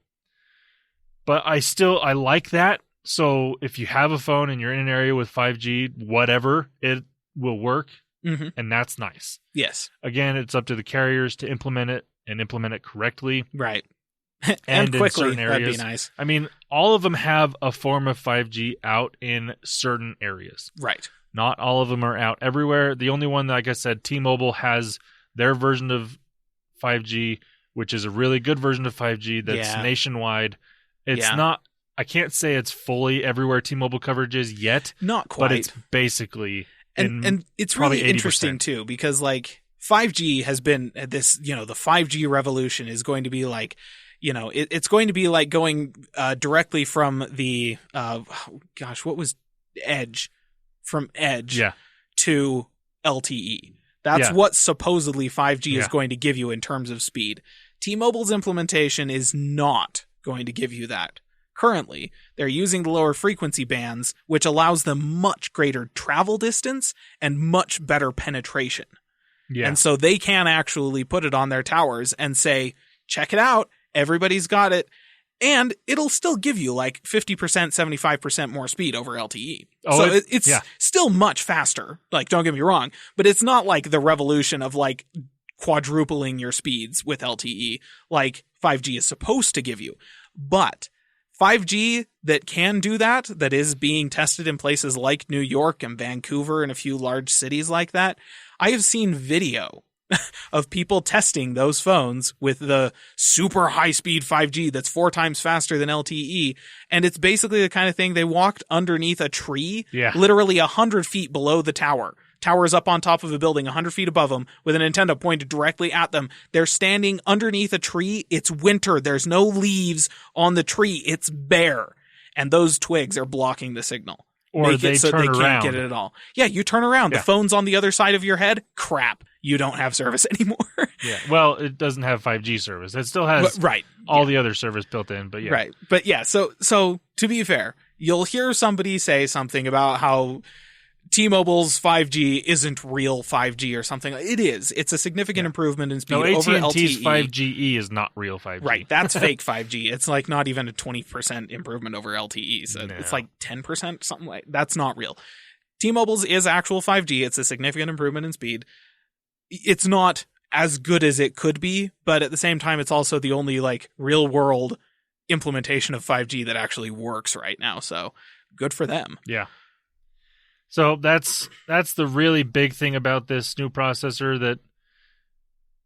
But I like that. So if you have a phone and you're in an area with 5G, whatever, it will work, and that's nice. Yes. Again, it's up to the carriers to implement it and implement it correctly. Right. and quickly, in certain areas. That'd be nice. I mean, all of them have a form of 5G out in certain areas. Right. Not all of them are out everywhere. The only one, like I said, T-Mobile has their version of 5G, which is a really good version of 5G that's nationwide. It's not... I can't say it's fully everywhere T-Mobile coverage is yet. Not quite. But it's basically... And it's really interesting, too, because, like, 5G has been this, the 5G revolution is going to be like, it's going to be like going directly from the, what was Edge? From Edge to LTE. That's what supposedly 5G is going to give you in terms of speed. T-Mobile's implementation is not going to give you that. Currently, they're using the lower frequency bands, which allows them much greater travel distance and much better penetration. Yeah. And so they can actually put it on their towers and say, check it out, everybody's got it, and it'll still give you like 50%, 75% more speed over LTE. So it's still much faster, like, don't get me wrong, but it's not like the revolution of like quadrupling your speeds with LTE like 5G is supposed to give you. But 5G that can do that is being tested in places like New York and Vancouver and a few large cities like that. I have seen video of people testing those phones with the super high-speed 5G that's 4 times faster than LTE, and it's basically the kind of thing they walked underneath a tree, literally 100 feet below the tower. Tower's up on top of a building 100 feet above them with an antenna pointed directly at them. They're standing underneath a tree. It's winter. There's no leaves on the tree. It's bare. And those twigs are blocking the signal. Or they turn around. Can't get it at all. Yeah, you turn around. The phone's on the other side of your head. Crap. You don't have service anymore. Well, it doesn't have 5G service. It still has all the other service built in, but Right. But so to be fair, you'll hear somebody say something about how T-Mobile's 5G isn't real 5G or something. It is. It's a significant improvement in speed over LTE. AT&T's 5GE is not real 5G. Right. That's fake 5G. It's like not even a 20% improvement over LTE. So it's like 10%, something like that's not real. T-Mobile's is actual 5G. It's a significant improvement in speed. It's not as good as it could be, but at the same time, it's also the only like real world implementation of 5G that actually works right now. So good for them. Yeah. So that's the really big thing about this new processor that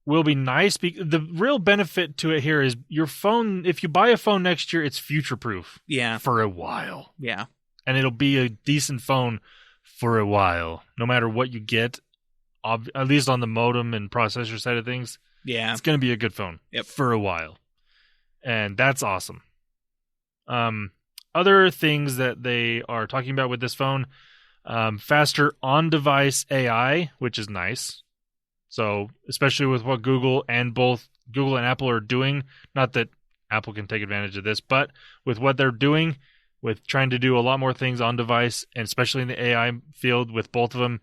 will be nice. The real benefit to it here is your phone, if you buy a phone next year, it's future-proof. Yeah. For a while. Yeah. And it'll be a decent phone for a while, no matter what you get, at least on the modem and processor side of things. Yeah. It's going to be a good phone for a while. And that's awesome. Other things that they are talking about with this phone, faster on-device AI, which is nice. So, especially with what Google and Apple are doing, not that Apple can take advantage of this, but with what they're doing, with trying to do a lot more things on device, and especially in the AI field with both of them,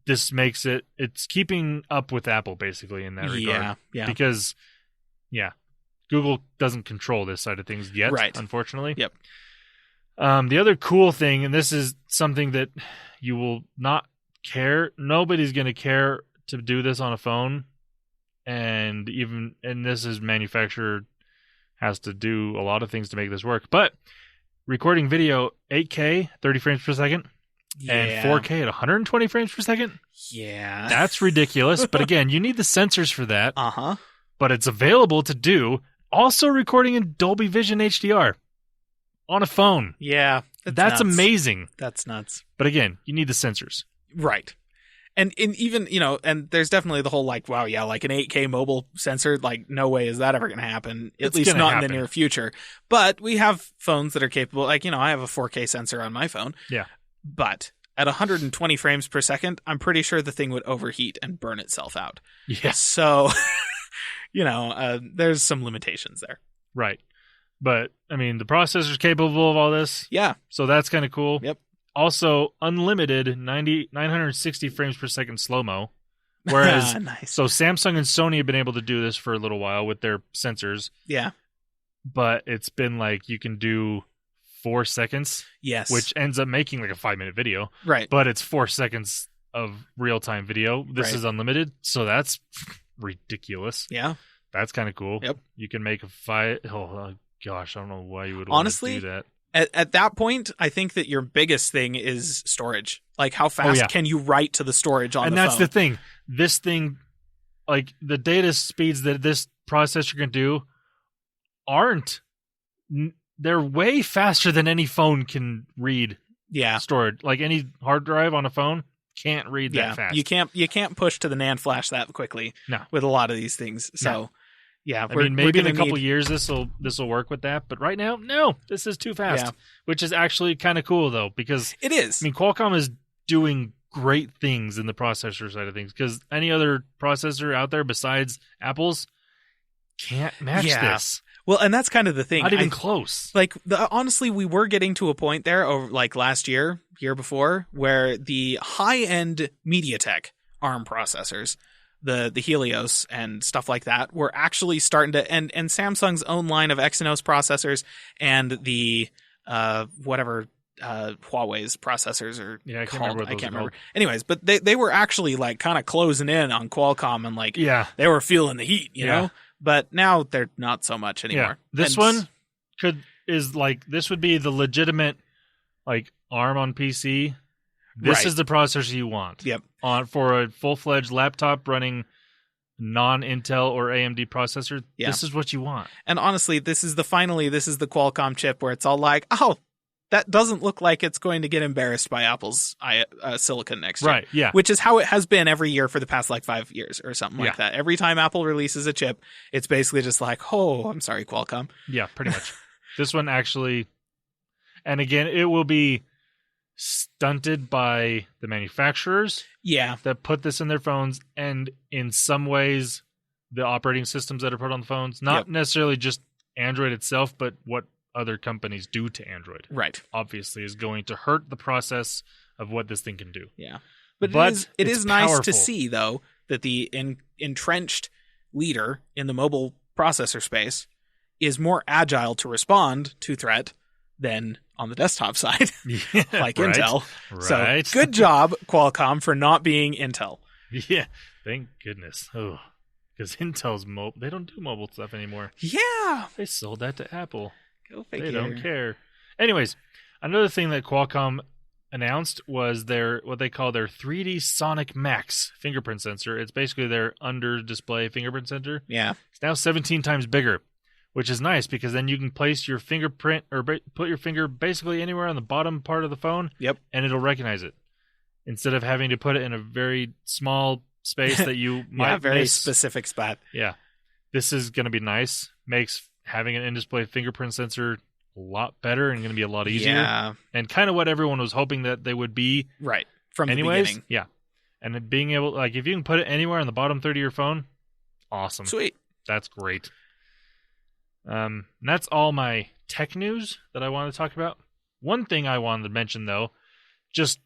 this makes it's keeping up with Apple basically in that regard. Yeah. Because, Google doesn't control this side of things yet, unfortunately. Yep. The other cool thing, and this is something that you will not care, nobody's going to care to do this on a phone, and this is manufacturer has to do a lot of things to make this work, but recording video 8K, 30 frames per second, and 4K at 120 frames per second. Yeah. That's ridiculous, but again, you need the sensors for that. Uh-huh. But it's available to do. Also recording in Dolby Vision HDR on a phone. Yeah. That's nuts. Amazing. That's nuts. But again, you need the sensors. Right. And even, and there's definitely the whole like an 8K mobile sensor, like no way is that ever going to happen, at least not in the near future. But we have phones that are capable, I have a 4K sensor on my phone. Yeah. But at 120 frames per second, I'm pretty sure the thing would overheat and burn itself out. Yeah. So, there's some limitations there. Right. But, the processor's capable of all this. Yeah. So that's kind of cool. Yep. Also, unlimited 960 frames per second slow-mo. Whereas, nice. So Samsung and Sony have been able to do this for a little while with their sensors. Yeah. But it's been like you can do 4 seconds. Yes. Which ends up making like a 5-minute video. Right. But it's 4 seconds of real-time video. This is unlimited. So that's ridiculous. Yeah. That's kind of cool. Yep. You can make a 5... Oh, gosh, I don't know why you would want to do that. At that point, I think that your biggest thing is storage. Like, how fast can you write to the storage on the phone? And that's the thing. This thing, like, the data speeds that this processor can do they're way faster than any phone can read storage. Like, any hard drive on a phone can't read that fast. You can't push to the NAND flash that quickly with a lot of these things. So... Yeah, maybe in a couple years this will work with that, but right now, no, this is too fast. Which is actually kind of cool though, because it is. Qualcomm is doing great things in the processor side of things, because any other processor out there besides Apple's can't match this. Well, and that's kind of the thing. Not even close. Like, honestly, we were getting to a point there over like last year before, where the high-end MediaTek ARM processors, the Helios and stuff like that, were actually starting to, and Samsung's own line of Exynos processors and the Huawei's processors are I can't remember what those I can't are remember. called. Anyways, but they were actually like kind of closing in on Qualcomm, and like they were feeling the heat, you know. But now they're not so much anymore. This one this would be the legitimate like ARM on PC. This is the processor you want. Yep. For a full-fledged laptop running non-Intel or AMD processor, this is what you want. And honestly, this is the Qualcomm chip where it's all like, oh, that doesn't look like it's going to get embarrassed by Apple's silicon next year. Right, yeah. Which is how it has been every year for the past like 5 years or something like that. Every time Apple releases a chip, it's basically just like, oh, I'm sorry, Qualcomm. Yeah, pretty much. This one actually, and again, it will be stunted by the manufacturers that put this in their phones, and in some ways the operating systems that are put on the phones, not necessarily just Android itself, but what other companies do to Android, obviously is going to hurt the process of what this thing can do. But it is nice to see though that the entrenched leader in the mobile processor space is more agile to respond to threat than on the desktop side, like Intel. So good job, Qualcomm, for not being Intel. Yeah, thank goodness. Oh, because Intel's they don't do mobile stuff anymore. Yeah, they sold that to Apple. Go figure. They don't care. Anyways, another thing that Qualcomm announced was what they call their 3D Sonic Max fingerprint sensor. It's basically their under-display fingerprint sensor. Yeah, it's now 17 times bigger, which is nice because then you can place your fingerprint or put your finger basically anywhere on the bottom part of the phone. Yep. And it'll recognize it instead of having to put it in a very small space that you might very miss. specific spot. Yeah. This is going to be nice. Makes having an in-display fingerprint sensor a lot better and going to be a lot easier. Yeah. And kind of what everyone was hoping that they would be. Right. From Anyways, the beginning. yeah. And then being able, like, if you can put it anywhere on the bottom third of your phone, awesome. Sweet. That's great. And that's all my tech news that I wanted to talk about. One thing I wanted to mention, though, just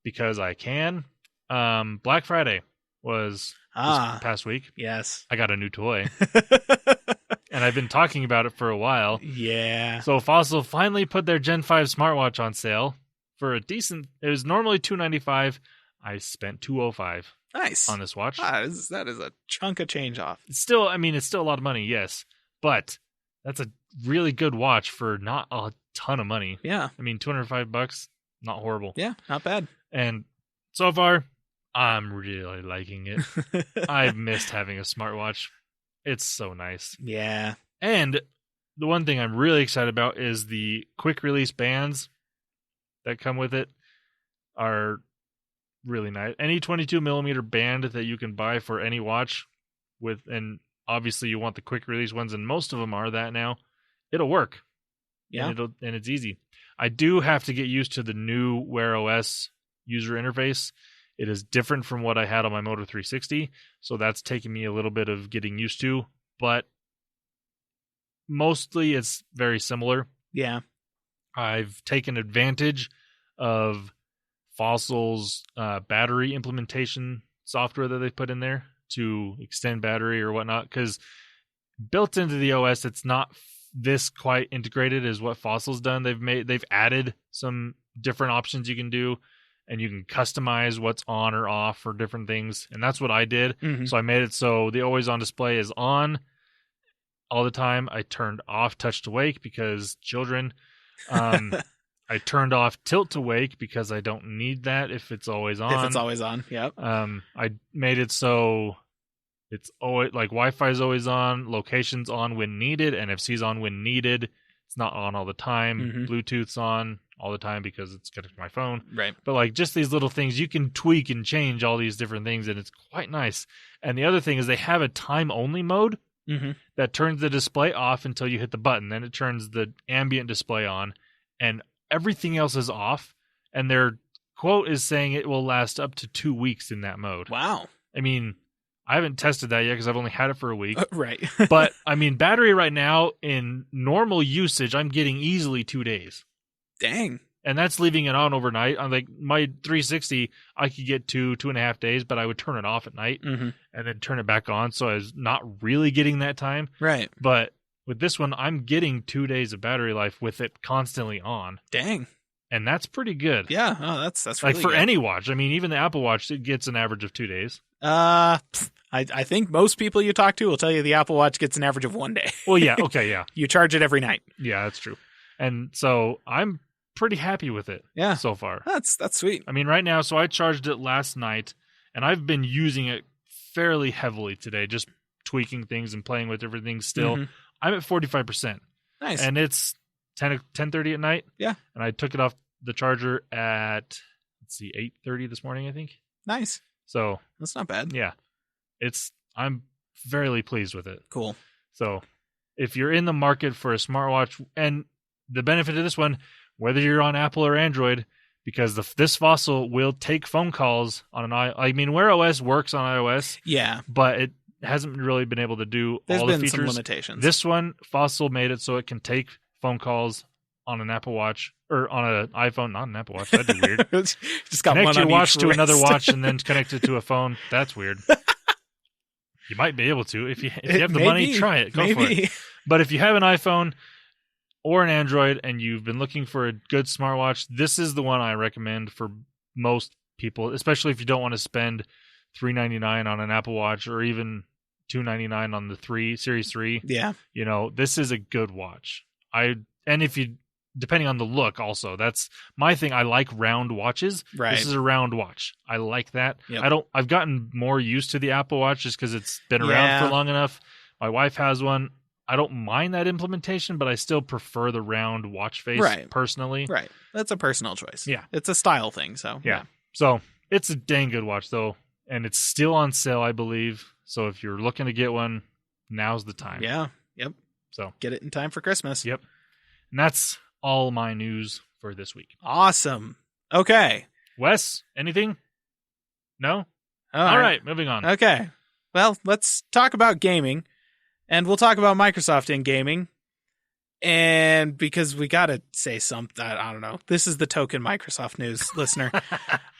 because I can, Black Friday was this past week. Yes. I got a new toy. And I've been talking about it for a while. Yeah. So Fossil finally put their Gen 5 smartwatch on sale for a decent, it was normally $295. I spent $205 Nice. on this watch. That is a chunk of change off. It's still, I mean, it's still a lot of money, yes. But that's a really good watch for not a ton of money. Yeah. I mean, $205, not horrible. Yeah, not bad. And so far, I'm really liking it. I've missed having a smartwatch. It's so nice. Yeah. And the one thing I'm really excited about is the quick release bands that come with it are really nice. Any 22 millimeter band that you can buy for any watch with, and obviously you want the quick release ones, and most of them are that now. It'll work. Yeah. And it's easy. I do have to get used to the new Wear OS user interface. It is different from what I had on my Moto 360, so that's taking me a little bit of getting used to, but mostly it's very similar. Yeah. I've taken advantage of Fossil's battery implementation software that they put in there to extend battery or whatnot, because built into the OS, it's not this quite integrated as what Fossil's done. They've added some different options you can do, and you can customize what's on or off for different things. And that's what I did. Mm-hmm. So I made it so the always on display is on all the time. I turned off touch to wake because children. I turned off tilt to wake because I don't need that if it's always on. If it's always on, yep. I made it so it's always like Wi-Fi is always on, location's on when needed, NFC's on when needed. It's not on all the time. Mm-hmm. Bluetooth's on all the time because it's connected to my phone. Right. But like just these little things, you can tweak and change all these different things, and it's quite nice. And the other thing is they have a time-only mode that turns the display off until you hit the button. Then it turns the ambient display on, and everything else is off. And their quote is saying it will last up to 2 weeks in that mode. Wow. I mean, I haven't tested that yet because I've only had it for a week. Right. But, I mean, battery right now in normal usage, I'm getting easily 2 days. Dang. And that's leaving it on overnight. On like my 360, I could get 2.5 days, but I would turn it off at night and then turn it back on. So I was not really getting that time. Right. But with this one, I'm getting 2 days of battery life with it constantly on. Dang. And that's pretty good. Yeah. Oh, that's like really for good. any watch. I mean, even the Apple Watch, it gets an average of 2 days. I think most people you talk to will tell you the Apple Watch gets an average of 1 day. Well, yeah. Okay. Yeah. You charge it every night. Yeah, that's true. And so I'm pretty happy with it. Yeah. So far. That's sweet. I mean, right now, so I charged it last night, and I've been using it fairly heavily today, just tweaking things and playing with different things still. I'm at 45%. Nice. And it's 10:30 at night. Yeah. And I took it off the charger at, 8:30 this morning, I think. Nice. So That's not bad. yeah, I'm fairly pleased with it. Cool. So if you're in the market for a smartwatch, and the benefit of this one, whether you're on Apple or Android, because this Fossil will take phone calls on an I mean, Wear OS works on iOS. Yeah. But it hasn't really been able to do all the features. There's been some limitations. This one, Fossil made it so it can take phone calls on an Apple Watch, or on an iPhone, not an Apple Watch. That'd be weird. Just got connect one your on watch each to wrist. another watch and then connect it to a phone. That's weird. You might be able to. If you have the money, try it. Go for it. But if you have an iPhone or an Android and you've been looking for a good smartwatch, this is the one I recommend for most people, especially if you don't want to spend $399 on an Apple Watch or even $299 on the Series 3. Yeah. You know, this is a good watch. And if you, depending on the look also, that's my thing. I like round watches. Right. This is a round watch. I like that. Yep. I've gotten more used to the Apple Watch just because it's been around for long enough. My wife has one. I don't mind that implementation, but I still prefer the round watch face personally. Right. That's a personal choice. Yeah. It's a style thing. So yeah. So it's a dang good watch though. and it's still on sale, I believe. So if you're looking to get one, now's the time. Yeah. Yep. So get it in time for Christmas. Yep. And that's all my news for this week. Awesome. Okay. Wes, anything? No? All right, moving on. Okay. Well, let's talk about gaming, and we'll talk about Microsoft in gaming. And because we got to say something, I don't know. This is the token Microsoft news, listener.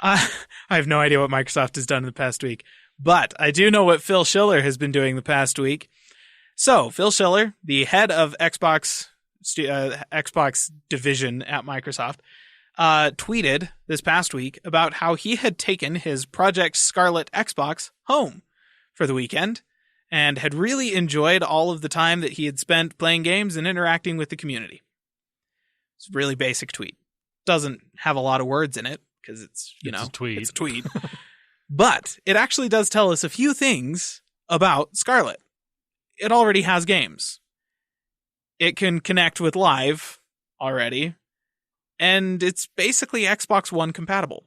I have no idea what Microsoft has done in the past week, but I do know what Phil Schiller has been doing the past week. So, Phil Schiller, the head of Xbox division at Microsoft, tweeted this past week about how he had taken his Project Scarlet Xbox home for the weekend and had really enjoyed all of the time that he had spent playing games and interacting with the community. It's a really basic tweet. Doesn't have a lot of words in it because it's a tweet. It's a tweet. But it actually does tell us a few things about Scarlet. It already has games. It can connect with Live already. And it's basically Xbox One compatible.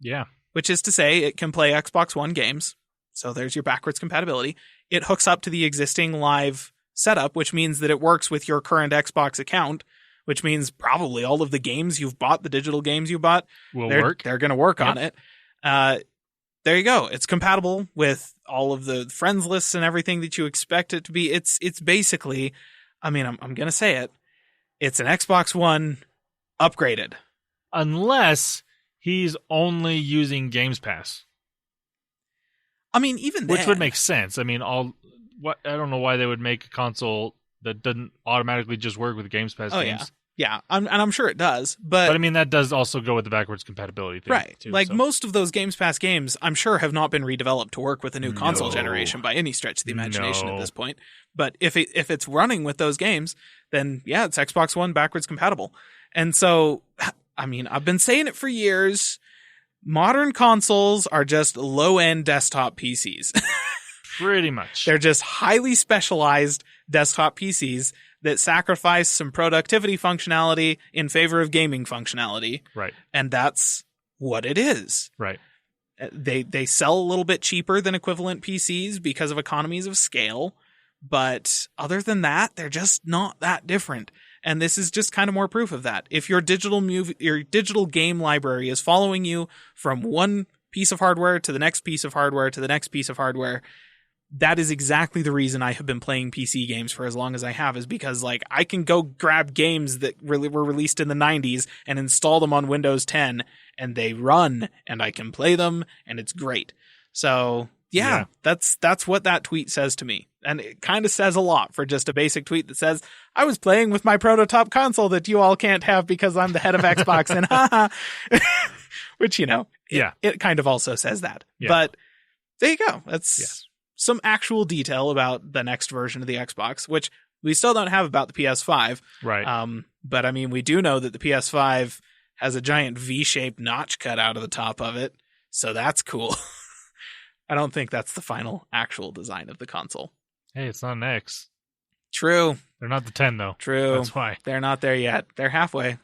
Yeah. Which is to say it can play Xbox One games. So there's your backwards compatibility. It hooks up to the existing Live setup, which means that it works with your current Xbox account, which means probably all of the games you've bought, the digital games you bought, will work. They're going to work on it. There you go. It's compatible with all of the friends lists and everything that you expect it to be. It's basically, I mean, I'm going to say it. It's an Xbox One upgraded. Unless he's only using Games Pass. I mean, even which would make sense. I mean, I don't know why they would make a console that doesn't automatically just work with Games Pass games. Yeah. I'm sure it does, but I mean that does also go with the backwards compatibility thing, right? Too, like most of those Games Pass games, I'm sure have not been redeveloped to work with a new console No. generation by any stretch of the imagination No. at this point. But if it's running with those games, then yeah, it's Xbox One backwards compatible. And so, I mean, I've been saying it for years. Modern consoles are just low-end desktop PCs. Pretty much. They're just highly specialized desktop PCs that sacrifice some productivity functionality in favor of gaming functionality. Right. And that's what it is. Right. They sell a little bit cheaper than equivalent PCs because of economies of scale. But other than that, they're just not that different. And this is just kind of more proof of that. If your digital game library is following you from one piece of hardware to the next piece of hardware to the next piece of hardware, that is exactly the reason I have been playing PC games for as long as I have, is because like I can go grab games that really were released in the 90s and install them on Windows 10 and they run and I can play them and it's great. So yeah. That's what that tweet says to me. And it kind of says a lot for just a basic tweet that says, I was playing with my prototype console that you all can't have because I'm the head of Xbox and haha. Which, it kind of also says that. Yeah. But there you go. That's some actual detail about the next version of the Xbox, which we still don't have about the PS5. Right. But I mean, we do know that the PS5 has a giant V-shaped notch cut out of the top of it. So that's cool. I don't think that's the final actual design of the console. Hey, it's not an X. True. They're not the 10, though. True. That's why. They're not there yet. They're halfway.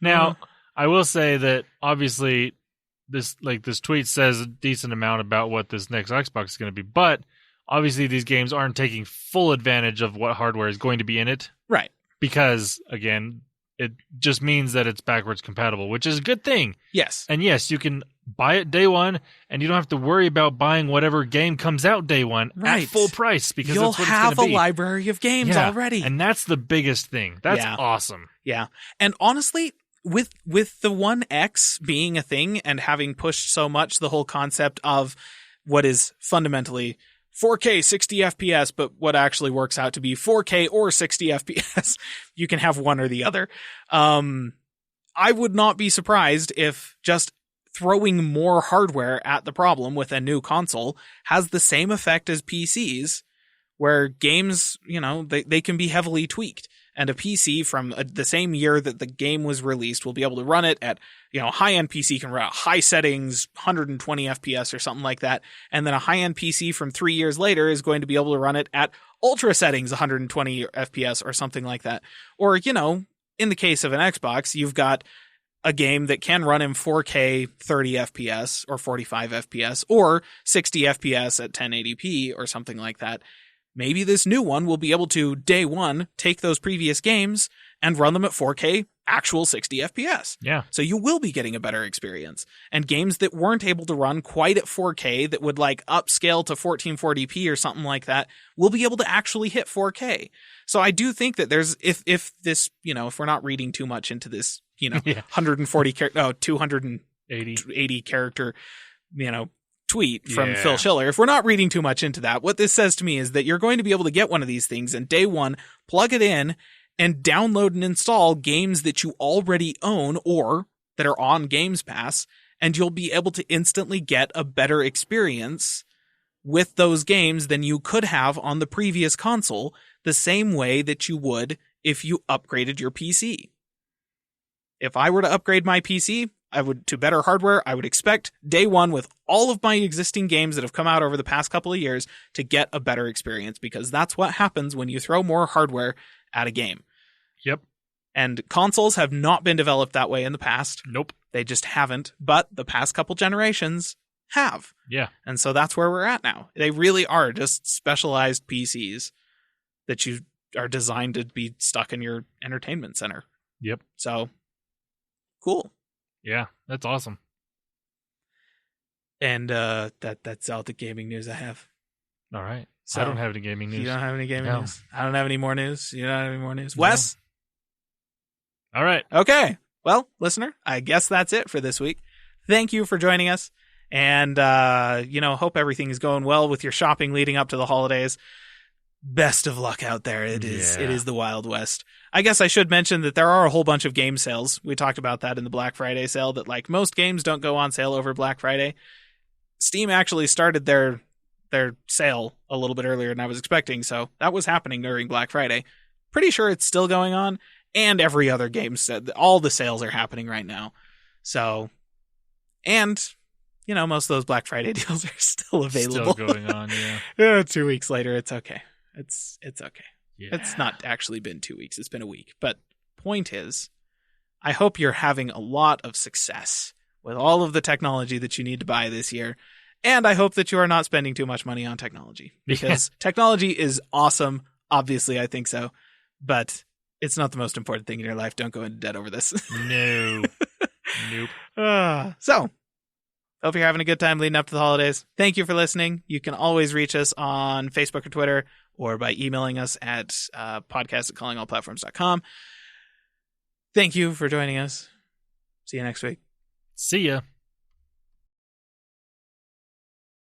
Now, I will say that obviously this tweet says a decent amount about what this next Xbox is going to be, but obviously these games aren't taking full advantage of what hardware is going to be in it. Right. Because, again, it just means that it's backwards compatible, which is a good thing. Yes. And yes, you can buy it day one, and you don't have to worry about buying whatever game comes out day one at full price, because you'll that's what have it's going to be. a library of games already. And that's the biggest thing. That's awesome. Yeah. And honestly, with the One X being a thing and having pushed so much the whole concept of what is fundamentally 4K 60 FPS, but what actually works out to be 4K or 60 FPS, you can have one or the other. I would not be surprised if just throwing more hardware at the problem with a new console has the same effect as PCs, where games, they can be heavily tweaked. And a PC from the same year that the game was released will be able to run it at, high-end PC can run at high settings, 120 FPS or something like that. And then a high-end PC from 3 years later is going to be able to run it at ultra settings, 120 FPS or something like that. Or, in the case of an Xbox, you've got a game that can run in 4K 30 FPS or 45 FPS or 60 FPS at 1080p or something like that, maybe this new one will be able to, day one, take those previous games and run them at 4K actual 60 FPS. Yeah. So you will be getting a better experience. And games that weren't able to run quite at 4K, that would like upscale to 1440p or something like that, will be able to actually hit 4K. So I do think that there's, if this, if we're not reading too much into this, 280 character, tweet from Phil Schiller, if we're not reading too much into that, what this says to me is that you're going to be able to get one of these things and day one, plug it in and download and install games that you already own or that are on Games Pass, and you'll be able to instantly get a better experience with those games than you could have on the previous console, the same way that you would if you upgraded your PC. If I were to upgrade my PC, to better hardware, I would expect day one with all of my existing games that have come out over the past couple of years to get a better experience, because that's what happens when you throw more hardware at a game. Yep. And consoles have not been developed that way in the past. Nope. They just haven't, but the past couple generations have. Yeah. And so that's where we're at now. They really are just specialized PCs that you are designed to be stuck in your entertainment center. Yep. So, cool. Yeah, that's awesome. And that's all the gaming news I have. All right. So, I don't have any gaming news. You don't have any gaming No. news? I don't have any more news. You don't have any more news? No. Wes? All right. Okay. Well, listener, I guess that's it for this week. Thank you for joining us. And, hope everything is going well with your shopping leading up to the holidays. Best of luck out there. It is the Wild West. I guess I should mention that there are a whole bunch of game sales. We talked about that in the Black Friday sale, that like most games don't go on sale over Black Friday. Steam actually started their sale a little bit earlier than I was expecting, so that was happening during Black Friday. Pretty sure it's still going on, and every other game said all the sales are happening right now. So, and most of those Black Friday deals are still available. Still going on, yeah. 2 weeks later, it's okay. It's okay. Yeah. It's not actually been 2 weeks. It's been a week. But point is, I hope you're having a lot of success with all of the technology that you need to buy this year. And I hope that you are not spending too much money on technology, because technology is awesome. Obviously, I think so. But it's not the most important thing in your life. Don't go into debt over this. No. Nope. So, hope you're having a good time leading up to the holidays. Thank you for listening. You can always reach us on Facebook or Twitter, or by emailing us at podcast@callingallplatforms.com. Thank you for joining us. See you next week. See ya.